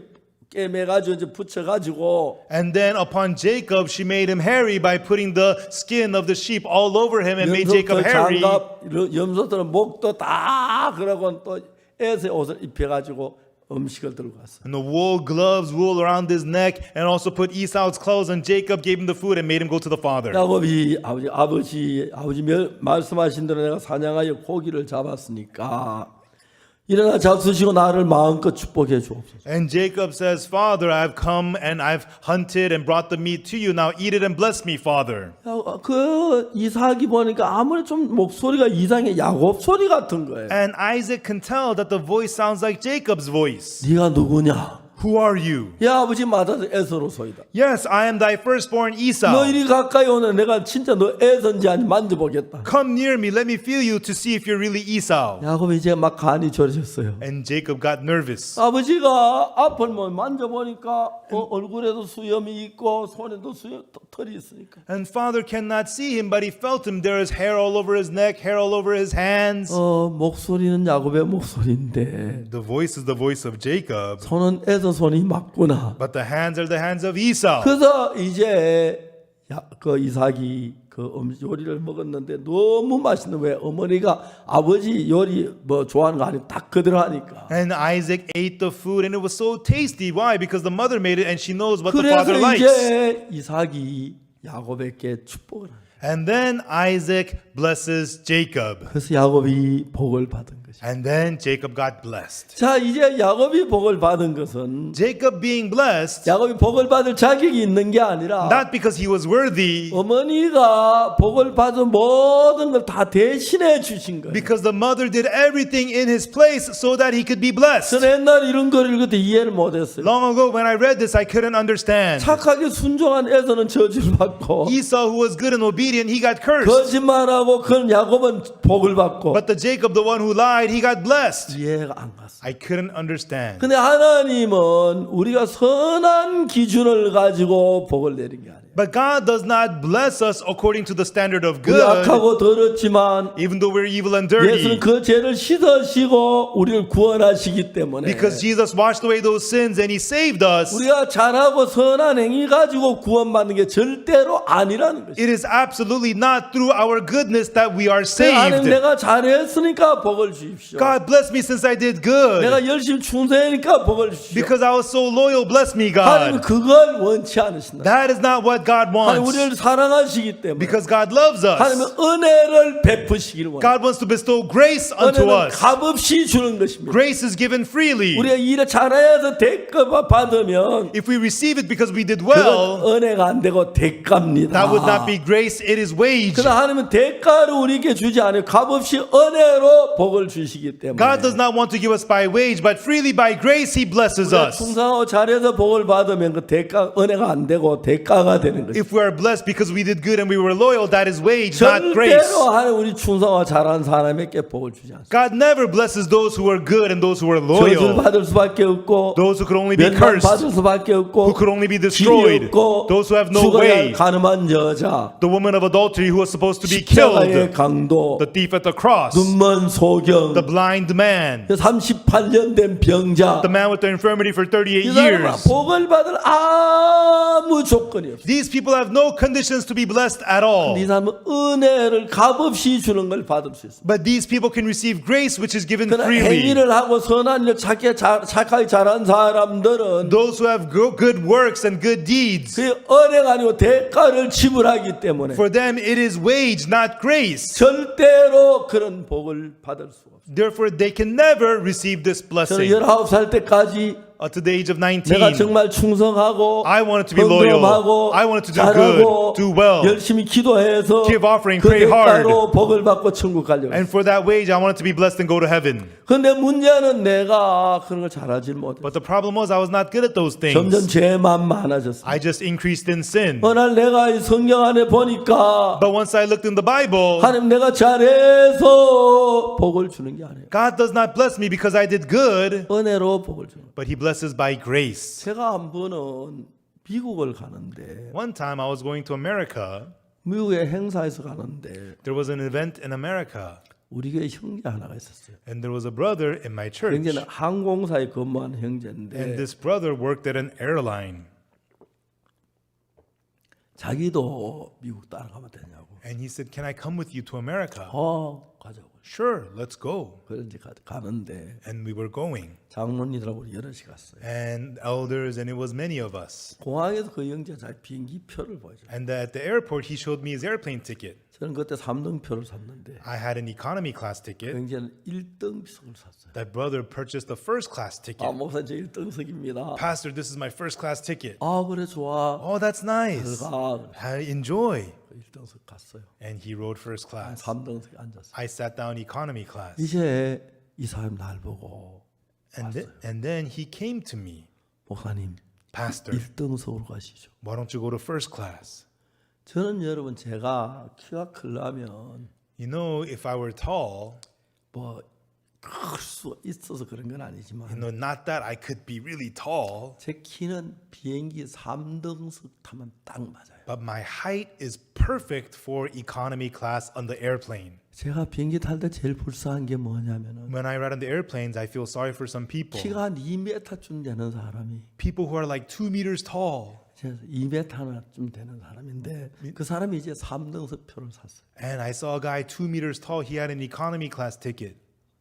깨매가지고 이제 붙여가지고 And then upon Jacob, she made him hairy by putting the skin of the sheep all over him and made Jacob 염소털 hairy. 장갑, 염소털은 목도 다 그러고 또 에서의 옷을 입혀가지고 음식을 들고 갔어. And the wool gloves, wool around his neck, and also put Esau's clothes. And Jacob gave him the food and made him go to the father. 야곱이 아버지 말씀하신 대로 내가 사냥하여 고기를 잡았으니까 일어나 잡수시고 나를 마음껏 축복해 주옵소서. And Jacob says, Father, I've come and I've hunted and brought the meat to you. Now eat it and bless me, Father. 그 이삭이 보니까 아무리 좀 목소리가 이상해 야곱 소리 같은 거예요. And Isaac can tell that the voice sounds like Jacob's voice. 네가 누구냐? Who are you? 야 아버지 맞아서 에서로소이다. Yes, I am thy firstborn 너 Esau. 이리 가까이 오면 내가 진짜 너 에서인지 아닌지 만져보겠다. Come near me, let me feel you to see if you're really Esau. 야곱이 이제 막 간이 졸여졌어요. And Jacob got nervous. 아버지가 앞을 뭐 만져보니까 얼굴에도 수염이 있고 손에도 털이 있으니까 And father cannot see him, but he felt him. There is hair all over his neck, hair all over his hands. 목소리는 야곱의 목소리인데 The voice is the voice of Jacob, 손은 에서 손이 맞구나. but the hands are the hands of Esau. 그래서 이제 그 이삭이 그 요리를 먹었는데 너무 맛있는 왜 어머니가 아버지 요리 뭐 좋아하는 거 아니고 딱 그대로 하니까. And Isaac ate the food and it was so tasty. Why? Because the mother made it and she knows what the 그래서 father likes. 이제 이삭이 야곱에게 축복을 합니다. And then Isaac blesses Jacob. 그래서 야곱이 복을 받은 것이. And then Jacob got blessed. 자 이제 야곱이 복을 받은 것은 Jacob being blessed, 야곱이 복을 받을 자격이 있는 게 아니라 not because he was worthy, 어머니가 복을 받은 모든 걸 다 대신해 주신 거예요. because the mother did everything in his place so that he could be blessed. 저는 옛날 이런 걸 읽을 때 이해를 못했어요. Long ago when I read this, I couldn't understand. 착하게 순종한 에서는 저주를 받고 Esau, who was good and obedient, he got cursed. 거짓말하고 그런 야곱은 복을 받고 But the Jacob, the one who lied, he got blessed. 이해가 안 갔어요. I couldn't understand. 근데 하나님은 우리가 선한 기준을 가지고 복을 내린 게 아니에요. But God does not bless us according to the standard of 우리 good, 악하고 더럽지만 even though we're evil and dirty. 예수는 그 죄를 씻으시고 우리를 구원하시기 때문에 Because Jesus washed away those sins and he saved us. 우리가 잘하고 선한 행위 가지고 구원받는 게 절대로 아니라는 것이에요. It is absolutely not through our goodness that we are 하나님 saved. 내가 잘했으니까 복을 주십시오. God bless me since I did good. 내가 열심히 충성하니까 복을 주십시오. Because I was so loyal, bless me, 하나님은 God. 그걸 원치 않으신다. That is not what God 하나님 wants. 우리를 사랑하시기 때문에 Because God loves 하나님은 us. 은혜를 베푸시기를 원합니다. God wants to bestow grace unto 은혜는 us. 값없이 주는 것입니다. Grace is given freely. 우리가 일을 잘해서 대가 받으면 If we receive it because we did 그건 well, 은혜가 안 되고 대가입니다. that would not be grace, it is wage. 그러나 하나님은 대가를 우리에게 주지 않아요. 값없이 은혜로 복을 주시기 때문에 God does not want to give us by wage, but freely by grace He blesses 우리가 us. 충성하고 잘해서 복을 받으면 그 대가 은혜가 안 되고 대가가 되는 것입니다. If we are blessed because we did good and we were loyal, that is wage, not grace. 절대로 하나님 우리 충성하고 잘한 사람에게 복을 주지 않습니다. God never blesses those who are good and those who are 저주를 loyal. 받을 수밖에 없고 Those who could only be 멸망 cursed, 받을 수밖에 없고 who could only be 길이 destroyed, 없고 those who have no 죽어야 할 way, 가늠한 여자 the woman of adultery who was supposed to be 십자가의 killed, 강도 the thief at the cross, 눈먼 소경 the blind man, 38년 된 병자 the man with the infirmity for 38 이 사람은 years. 복을 받을 아무 조건이 없어요. These people have no conditions to be blessed at all. 이 사람은 은혜를 값없이 주는 걸 받을 수 있습니다. But these people can receive grace which is given 그러나 freely. 행위를 하고 선한 일 착하게 잘한 사람들은 Those who have good works and good deeds, 그 은혜가 아니고 대가를 지불하기 때문에 for them it is wage, not grace. 절대로 그런 복을 받을 수가 없어요. Therefore, they can never receive this 저는 blessing. 19살 때까지 To the age of 내가 19, 정말 충성하고 I wanted to be loyal. 헌금하고 I wanted to do 잘하고 good, do well. 열심히 기도해서 Give offering, 그 pray hard. 대가로 복을 받고 천국 가려고 했어요. And for that wage, I wanted to be blessed and go to heaven. 그런데 문제는 내가 그런 걸 잘하지 못해. But the problem was I was not good at those 점점 things. 죄만 많아졌어. I just increased in sin. 어느 날 내가 이 성경 안에 보니까 But once I looked in the Bible, 하나님 내가 잘해서 복을 주는 게 아니에요. God does not bless me because I did good, 은혜로 복을 주는 거예요. but He blesses by grace. 제가 한 번은 미국을 가는데 One time I was going to America. 미국의 행사에서 가는데 There was an event in America, 우리 교회 형제 하나가 있었어요. and there was a brother in my church. 형제는 항공사에 근무한 And 형제인데 this brother worked at an airline. 자기도 미국 따라가면 되냐고. And he said, "Can I come with you to America?" 가자고. Sure, let's go. 그런데 가는데 And we were going. 장로님들하고 우리 여럿이 갔어요. And elders, and it was many of us. 공항에서 그 형제가 자기 비행기 표를 보여줘요. And at the airport, he showed me his airplane ticket. 저는 그때 3등 표를 샀는데 I had an economy class 그 ticket. 형제는 1등 표를 샀어요. That brother purchased the first class ticket. 목사 저 1등석입니다. Pastor, this is my first class ticket. 그래 좋아. Oh, that's nice. 가 I enjoy. 1등석 갔어요. And he rode first class. 3등석에 앉았어요. I sat down economy class. 이제 이 사람 날 보고 And then he came to me. 목사님 Pastor, 1등석으로 가시죠. why don't you go to first class? 저는 여러분 제가 키가 크려면 You know, if I were tall, 뭐 클 수 있어서 그런 건 아니지만 not that I could be really tall, 제 키는 비행기 3등석 타면 딱 맞아요. but my height is perfect for economy class on the airplane. 제가 비행기 탈 때 제일 불쌍한 게 뭐냐면은 When I ride on the airplanes, I feel sorry for some people. 키가 한 2m쯤 되는 사람이 People who are like 2 meters tall. 2m쯤 되는 사람인데 그 사람이 이제 3등석 표를 샀어요. And I saw a guy 2 meters tall. He had an economy class ticket.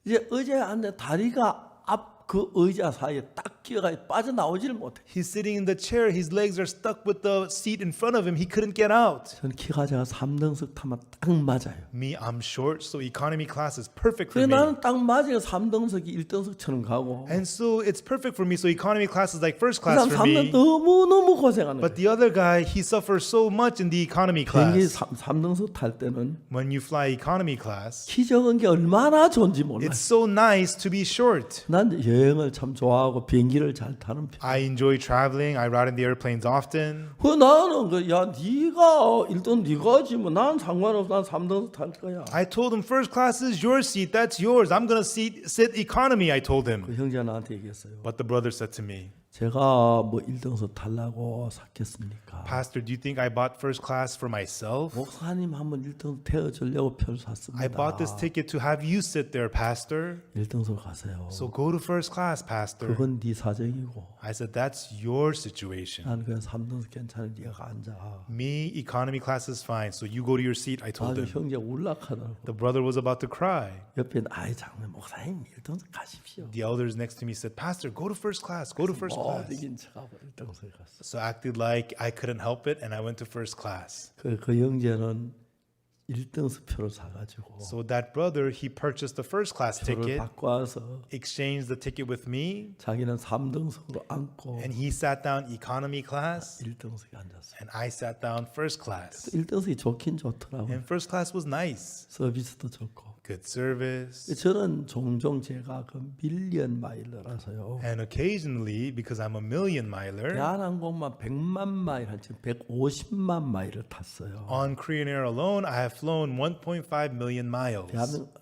이제 의자에 앉아 다리가 앞 그 의자 사이에 딱 끼어가 빠져나오지를 못해. He's sitting in the chair. His legs are stuck with the seat in front of him. He couldn't get out. 전 키가 제가 3등석 타면 딱 맞아요. Me, I'm short, so economy class is perfect for 그래 me. 나는 딱 맞아요. 3등석이 1등석처럼 가고. And so it's perfect for me. So economy class is like first 그 class 사람 for me. 너무 고생하는 But 거예요. the other guy, he suffers so much in the economy 비행기 class. 3등석 탈 때는 When you fly economy class, 키 적은 게 얼마나 좋은지 몰라요. it's so nice to be short. 난 여행을 참 좋아하고 비행기를 잘 타는 편. I enjoy traveling. I ride in the airplanes often. 나는 네가 일단 네가 하지 뭐 난 상관없어. 난 3등석 탈 거야. I told him first class is your seat. That's yours. I'm gonna sit economy. I told him. 그 형제가 나한테 얘기했어요. But the brother said to me, 제가 뭐 1등석 탈라고 샀겠습니까? Pastor, do you think I bought first class for myself? 목사님 한번 1등석 태워주려고 표를 샀습니다. I bought this ticket to have you sit there, Pastor. 1등석 가세요. So go to first class, Pastor. 그건 네 사정이고 I said, that's your situation. 난 그냥 3등석 괜찮은 네가 앉아. Me, economy class is fine. So you go to your seat, I told him. 형제 울락하더라고. The brother was about to cry. 옆에 장로님 목사님 1등석 가십시오. The elders next to me said, Pastor, go to first class. Go to first class. class. 이긴 척하고 1등석에 갔어. So I acted like I couldn't help it, and I went to first class. 그 형제는 1등석 표를 사가지고 So that brother, he purchased the first class 표를 ticket, 갖고 와서 exchanged the ticket with me, 자기는 3등석으로 앉고 and he sat down economy class, 1등석에 앉았어요. and I sat down first class. 1등석이 좋긴 좋더라고요. And first class was nice, 서비스도 좋고. good service. 저는 종종 제가 그 밀리언 마일러라서요. And occasionally, because I'm a million miler, 대한항공만 100만 마일 한 지금 150만 마일을 탔어요. on Korean Air alone, I have flown 1.5 million miles.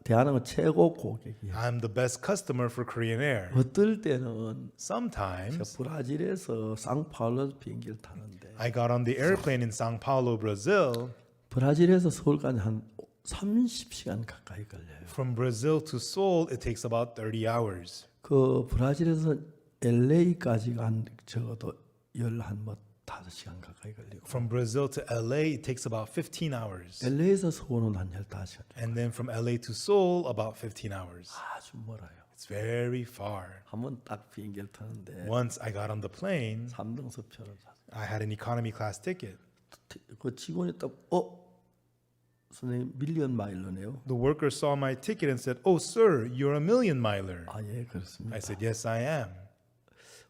대한항공 최고 고객이에요. I'm the best customer for Korean Air. 어떨 때는 Sometimes 브라질에서 상파울로 비행기를 타는데 I got on the airplane in Sao Paulo, Brazil. 브라질에서 서울까지 한 30시간 가까이 걸려요. From Brazil to Seoul, it takes about 30 hours. 그 브라질에서 LA까지가 한 적어도 5시간 가까이 걸리고 From Brazil to LA, it takes about 15 hours. LA에서 서울은 한 15시간. And then from LA to Seoul, about 15 hours. 아주 멀어요. It's very far. 한번 딱 비행기를 타는데 Once I got on the plane, 3등석 표를 샀어요. I had an economy class ticket. 그 직원이 딱 선생님 밀리언 마일러네요. The worker saw my ticket and said, "Oh, sir, you're a million miler." 아, 예, 그렇습니다. I said, "Yes, I am."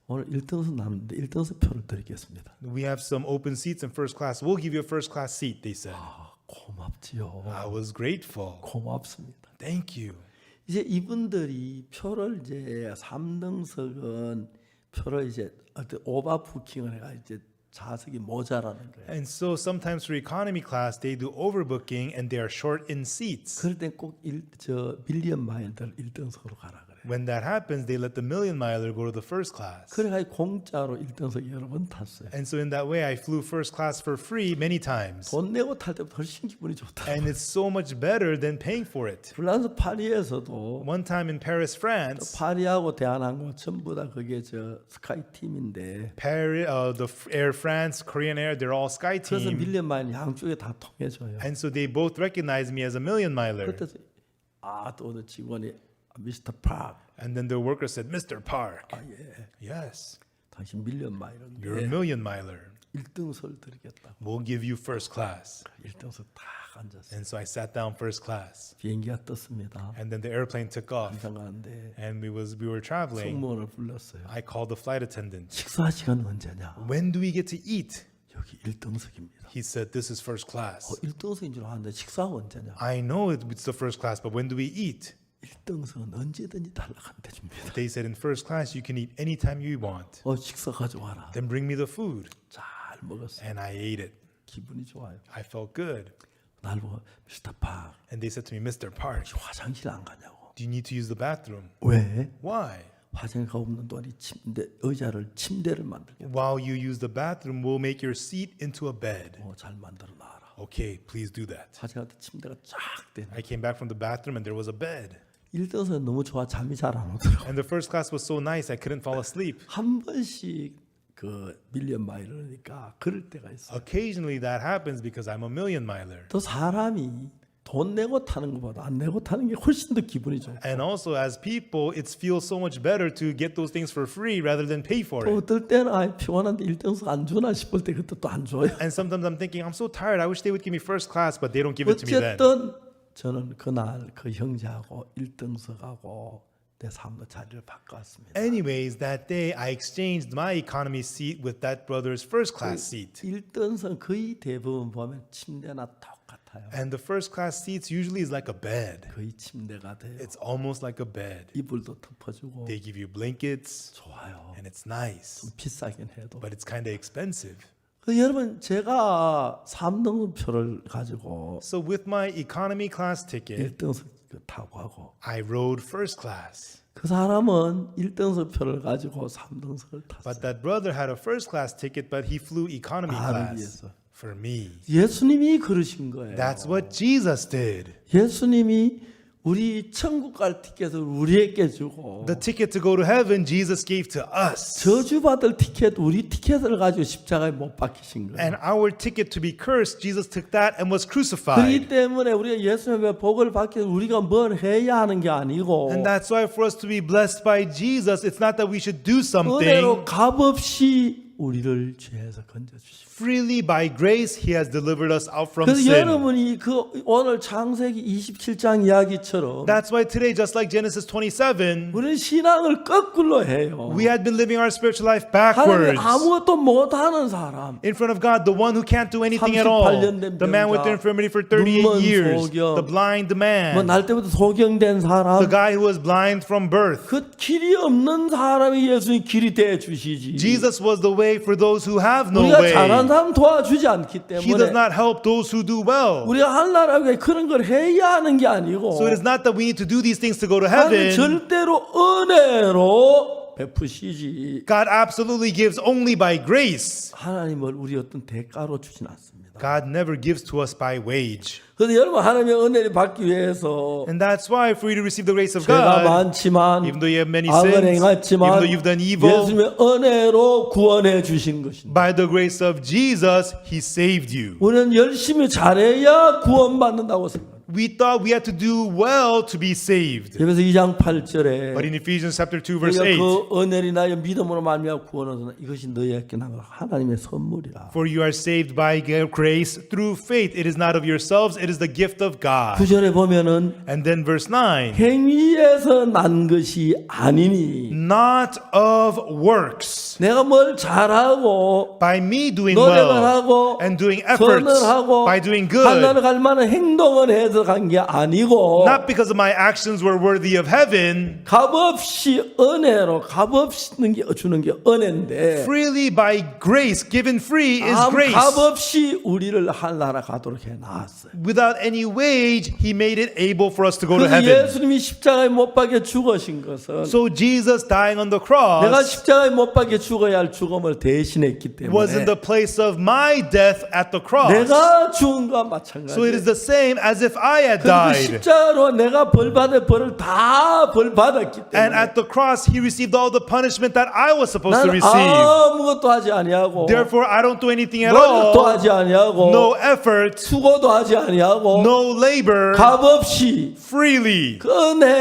오늘 1등석 남는데 1등석 표를 드리겠습니다. We have some open seats in first class. We'll give you a first class seat, they said. 아, 고맙지요. I was grateful. 고맙습니다. Thank you. 이제 이분들이 표를 이제 3등석은 표를 이제 오버부킹을 해가 이제 좌석이 모자라는 거예요. And so sometimes for economy class, they do overbooking and they are short in seats. 그럴 땐 꼭 밀리언 마일들 1등석으로 가라 그래요. When that happens, they let the million miler go to the first class. 그래가지고 공짜로 1등석 여러 번 탔어요. And so in that way, I flew first class for free many times. 돈 내고 탈 때보다 훨씬 기분이 좋다. And it's so much better than paying for it. 프랑스 파리에서도 One time in Paris, France, 파리하고 대한항공 전부 다 그게 스카이 팀인데 Paris, the Air France, Korean Air, they're all Sky 그래서 Team. 밀리언 마일 양쪽에 다 통해줘요. And so they both recognize me as a million miler. 그때 또 어느 직원이 미스터 팍, And then the worker said, Mr. Park, 예, yes, 당신 밀리언 you're a 마일인데 million miler. 1등석을 드리겠다. We'll give you first class. 1등석 딱 앉았어요. And so I sat down first class. 비행기가 떴습니다. And then the airplane took off. 항상 가는데 And we were traveling. 승무원을 불렀어요. I called the flight attendant. 식사 시간은 언제냐? When do we get to eat? 여기 1등석입니다. He said, this is first class. 1등석인 줄 아는데 식사가 언제냐? I know it's the first class, but when do we eat? 1등석은 언제든지 달라가면 됩니다. They said in first class, you can eat anytime you want. 식사 가져와라. Then bring me the food. 잘 먹었어요. And I ate it. 기분이 좋아요. I felt good. 날 보고 미스터 팍, And they said to me, Mr. Park, 화장실 안 가냐고. do you need to use the bathroom? 왜? Why? 화장실 없는 동안이 침대를 만들게. While you use the bathroom, we'll make your seat into a bed. 잘 만들어 놔라. Okay, please do that. 화장실 때 침대가 쫙 되네. I came back from the bathroom and there was a bed. 1등석은 너무 좋아 잠이 잘 안 오더라고. And the first class was so nice, I couldn't fall asleep. 한 번씩 그 밀리언 마일러니까 그럴 때가 있어. Occasionally that happens because I'm a million miler. 또 사람이 돈 내고 타는 것보다 안 내고 타는 게 훨씬 더 기분이 좋고. And also as people, it feels so much better to get those things for free rather than pay for 또 it. 어떨 때는 피곤한데 1등석 안 주나 싶을 때 그때 또 안 줘요. And sometimes I'm thinking, I'm so tired, I wish they would give me first class, but they don't give it to me then. 어쨌든 저는 그날 그 형제하고 1등석하고 내 삶의 자리를 바꿨습니다. Anyways, that day I exchanged my economy seat with that brother's first class seat. 1등석 거의 대부분 보면 침대나 똑같아요. And the first class seats usually is like a bed. 거의 침대가 돼요. It's almost like a bed. 이불도 덮어주고 They give you blankets 좋아요. and it's nice, 비싸긴 해도. but it's kind of expensive. 여러분 제가 3등석 표를 가지고 So with my economy class ticket, 1등석 타고 하고 I rode first class. 그 사람은 1등석 표를 가지고 3등석을 탔어요. But that brother had a first class ticket, but he flew economy 나를 class 위해서. for me. 예수님이 그러신 거예요. That's what Jesus did. 예수님이 우리 천국 갈 티켓을 우리에게 주고 The ticket to go to heaven, Jesus gave to us. 저주받을 티켓 우리 티켓을 가지고 십자가에 못 박히신 거예요. And our ticket to be cursed, Jesus took that and was 그렇기 crucified. 때문에 우리가 예수님의 복을 받기 위해서 우리가 뭘 해야 하는 게 아니고 And that's why for us to be blessed by Jesus, it's not that we should do something. 은혜로 값없이 우리를 죄에서 건져주십니다. Freely by grace, He has delivered us out from 그래서 sin. 여러분이 그 오늘 창세기 27장 이야기처럼 That's why today, just like Genesis 27, 우리는 신앙을 거꾸로 해요. we had been living our spiritual life 하나님 backwards. 아무것도 못하는 사람, In front of God, the one who can't do anything at all. 38년 된 The man with the 병자, infirmity for 38 눈먼 years. 소경, The blind 뭐 man. 날 때부터 소경된 The 사람, guy who was blind from birth. 그 길이 없는 사람이 예수님 길이 돼 주시지. Jesus was the way for those who have no 우리가 way. 잘한 사람 도와주지 않기 He does 때문에 not help those who do well. 우리가 하려고 그런 걸 해야 하는 게 아니고 So it is not that we need to do these things to go to 하나님 heaven. 절대로 은혜로 베푸시지. God absolutely gives only by grace. 하나님을 우리 어떤 대가로 주진 않습니다. God never gives to us by wage. 그래서 여러분 하나님의 은혜를 받기 위해서 And that's why for you to receive the grace of 죄가 God, 많지만 even though you have many 악을 sins, even 행했지만 though you've done evil, 예수님의 은혜로 구원해 주신 것입니다. by the grace of Jesus, He saved you. 우리는 열심히 잘해야 구원받는다고 생각합니다. We thought we had to do well to be saved. 그래서 2장 8절에 But in Ephesians chapter 2 verse 8, 그 은혜를 나여 믿음으로 말미암아 구원하소서 이것이 너희에게 난 하나님의 선물이라. for you are saved by grace through faith. It is not of yourselves, it is the gift of God. 9절에 보면은 And then verse 9, 행위에서 난 것이 아니니 not of works. 내가 뭘 잘하고 By me doing 노력을 well 하고 and doing efforts, 선을 하고 by doing good, 하나님 갈 만한 행동을 해서 간 게 아니고 not because of my actions were worthy of heaven, 값없이 은혜로 값없이 주는 게 은혜인데 freely by grace, given free is 아무 grace. 값없이 우리를 하나라 가도록 해놨어요. Without any wage, He made it able for us to go to 그래서 heaven. 예수님이 십자가에 못 박혀 죽으신 것은 So Jesus dying on the 내가 cross 십자가에 못 박혀 죽어야 할 죽음을 대신했기 was in 때문에 the place of my death at the cross. 내가 죽은 것과 So it is 마찬가지예요. the same as if I had 그 died. 십자가로 내가 벌받을 벌을 다 벌받았기 And 때문에 at the cross, He received all the punishment that I was supposed to 나는 receive. 아무것도 하지 아니하고 Therefore, I don't do anything at 노력도 all. 하지 아니하고 No effort, 수고도 하지 아니하고 no labor, 값없이 freely, 그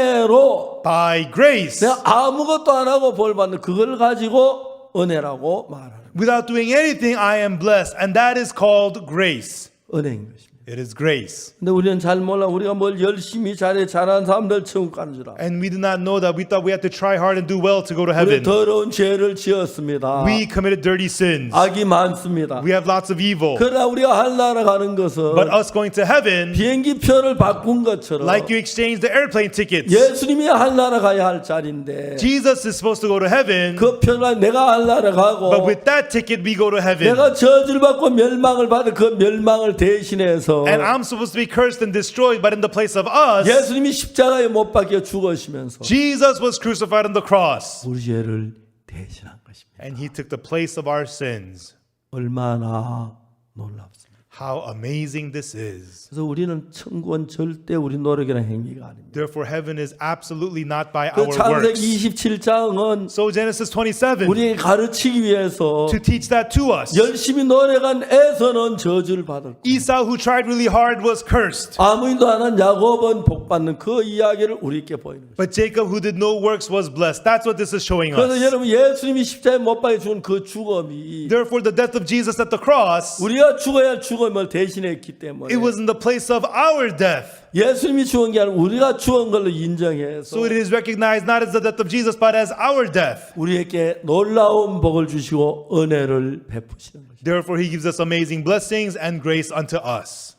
은혜로 by grace, 내가 아무것도 안 하고 벌받는 그걸 가지고 은혜라고 말하는 without doing anything. I am blessed, and that is called grace. 은혜인 것입니다. It is grace. 근데 우리는 잘 몰라. 우리가 뭘 열심히 잘하는 사람들 천국 가는 줄 알아. And we did not know that. We thought we had to try hard and do well to go to 우리 heaven. 더러운 죄를 지었습니다. We committed dirty sins. 악이 많습니다. We have lots of evil. 그러나 우리가 하늘나라 가는 것은 But us going to heaven, 비행기 표를 바꾼 것처럼 like you exchange the airplane tickets, 예수님이 하늘나라 가야 할 자리인데 Jesus is supposed to go to heaven, 그 표를 내가 하늘나라 가고 but with that ticket we go to heaven. 내가 저주를 받고 멸망을 받은 그 멸망을 대신해서 And I'm supposed to be cursed and destroyed, but in the place of us, 예수님이 십자가에 못 박혀 죽으시면서 Jesus was crucified on the cross. 우리 죄를 대신한 것입니다. And He took the place of our sins. 얼마나 놀랍습니다. How amazing this is. 그래서 우리는 천국은 절대 우리 노력이나 행위가 아닙니다. Therefore, heaven is absolutely not by 그 our 창세기 works. 27장은 So Genesis 27, 우리에게 가르치기 위해서 to teach that to us. 열심히 노력한 에서는 저주를 받을 Esau, who tried really hard, was cursed. 아무 일도 안 한 야곱은 복받는 그 이야기를 우리에게 보이는 거죠. But Jacob, who did no works, was blessed. That's what this is showing 그래서 us. 여러분 예수님이 십자가에 못 박혀 죽은 그 죽음이 Therefore, the death of Jesus at the cross, 우리가 죽어야 할 죽음을 대신했기 때문에 it was in the place of our death. 예수님이 죽은 게 아니라 우리가 죽은 걸로 인정해서 So it is recognized not as the death of Jesus, but as our death. 우리에게 놀라운 복을 주시고 은혜를 베푸시는 것입니다. Therefore, He gives us amazing blessings and grace unto us.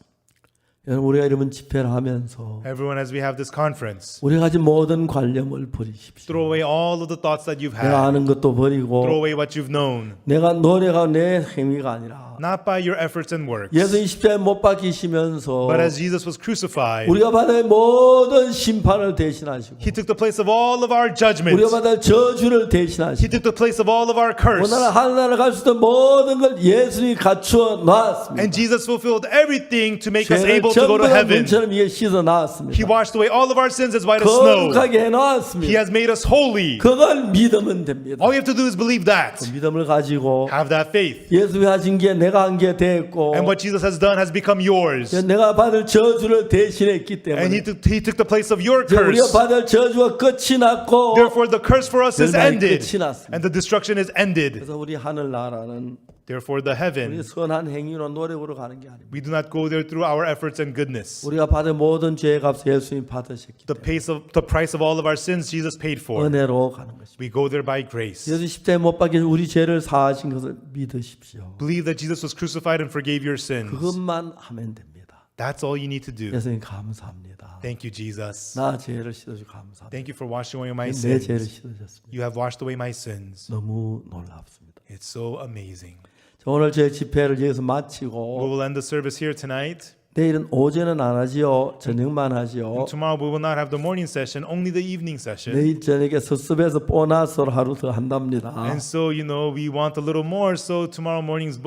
여러분 우리가 이런 집회를 하면서 Everyone, as we have this conference, 우리가 가진 모든 관념을 버리십시오. throw away all of the thoughts that you've 내가 had. 아는 것도 Throw 버리고 away what you've known. 내가 노력하고 내 행위가 아니라 아닙니다. not by your efforts and works. 예수님 십자가에 못 박히시면서 But as Jesus was crucified, 우리가 받을 모든 심판을 대신하시고 He took the place of all of our judgment. 우리가 받을 저주를 He 대신하시고 took the place of all of our curse. 오늘 하늘나라 갈 수 있는 모든 걸 예수님이 갖추어 놨습니다. And Jesus fulfilled everything to make us 죄를 able to go 전부 to 다 heaven. 눈처럼 이게 씻어 He 놨습니다. washed away all of our sins as white as snow. 거룩하게 He 해놨습니다. has made us holy. 그걸 믿으면 됩니다. All you have to do is believe that. 그 믿음을 가지고 Have that faith. 예수님이 하신 게 내가 한 게 됐고 And what Jesus has done has become yours. 내가 받을 저주를 대신했기 And 때문에 He took the place of your 이제 우리가 curse. 받을 저주가 끝이 났고 Therefore, the curse for us is 멸망이 ended. 끝이 났습니다. And the destruction is ended. 그래서 우리 하늘나라는 Therefore, the 우리 heaven, 선한 행위로 노력으로 가는 게 아닙니다. we do not go there through our efforts and goodness. 우리가 받은 모든 죄의 값을 예수님이 받으셨기 The 때문에 price of all of our sins, Jesus paid for. 은혜로 가는 것입니다. We go there by grace. 예수 십자가에 못 박혀 우리 죄를 사하신 것을 믿으십시오. Believe that Jesus was crucified and forgave your sins. 그것만 하면 됩니다. That's all you need to do. 예수님 감사합니다. Thank you, Jesus. 나 죄를 씻어주 감사합니다. Thank you for washing away my 내 죄를 sins. 씻어줬습니다. You have washed away my sins. 너무 놀랍습니다. It's so amazing. 자, 오늘 제 집회를 여기서 We 마치고 will end the service here tonight. 내일은 오전은 안 하지요. 저녁만 하지요. Tomorrow we will not have the morning session, only the evening session. 내일 저녁에 섭섭해서 보너스를 하루 더 한답니다. And so, we want a little more. So tomorrow evening is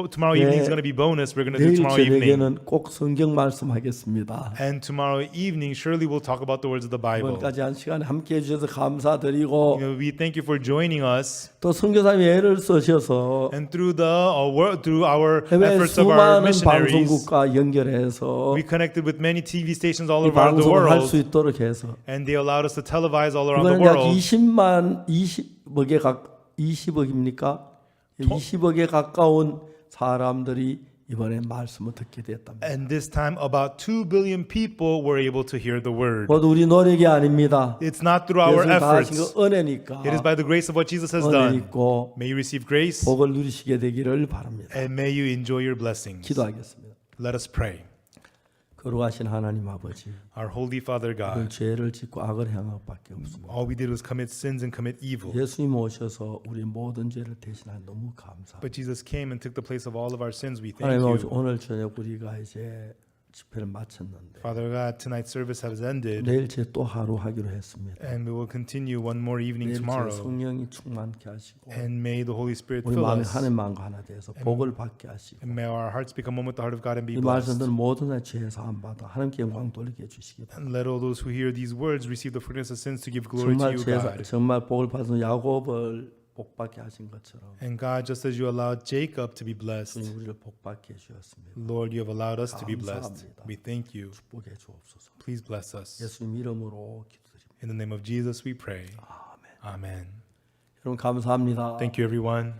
going to be bonus. We're going to do 내일 tomorrow evening. 저녁에는 꼭 성경 말씀하겠습니다. And tomorrow evening, surely we'll talk about the words of the Bible. 이번까지 한 시간에 함께해 주셔서 감사드리고 We thank you for joining us. 또 선교사님이 애를 쓰셔서 And through our 해외 efforts of our 수많은 missionaries, 방송국과 연결해서 we connected with many TV stations all 이 over the 방송을 할 수 world. 있도록 해서 And they allowed us to televise all around the 이번에 약 world. 20억입니까? 20억에 가까운 사람들이 이번에 말씀을 듣게 됐답니다. And this time, about 2 billion people were able to hear the word. 모두 우리 노력이 아닙니다. It's not through our 예수님 다 하신 efforts. 거 은혜니까 It is by the grace of what Jesus has 은혜 done. 있고 May you receive grace 복을 누리시게 되기를 바랍니다. and may you enjoy your blessings. 기도하겠습니다. Let us pray. 거룩하신 하나님 아버지, Our Holy Father 그 God, 죄를 짓고 악을 행한 것밖에 없습니다. all we did was commit sins and commit evil. 예수님 오셔서 우리 모든 죄를 대신한 너무 감사합니다. But Jesus came and took the place of all of our sins. We thank 하나님 아버지, you. 오늘 저녁 우리가 이제 집회를 마쳤는데 Father God, tonight's service has ended, 내일 제 또 하루 하기로 했습니다. and we will continue one more evening 내일 제 tomorrow. 성령이 충만케 하시고 And may the Holy Spirit 우리 fill 마음이 us, 하나님 마음과 하나 돼서 복을 받게 하시고 and may our hearts become one with the heart of God and be 이 blessed. 말씀들은 모든 죄 사함 받아 하나님께 영광 돌리게 해주시기 바랍니다. And let all those who hear these words receive the forgiveness of sins to give glory to 정말 you, God. 정말 복을 받은 야곱을 복받게 하신 것처럼 And God, just as you allowed Jacob to be blessed, 주님 우리를 복받게 해주셨습니다. Lord, you have allowed us to be blessed. 감사합니다. We thank you. 축복해 주옵소서. Please bless us. 예수님 이름으로 기도드립니다. In the name of Jesus, we pray. 아멘. Amen. 여러분 감사합니다. Thank you, everyone.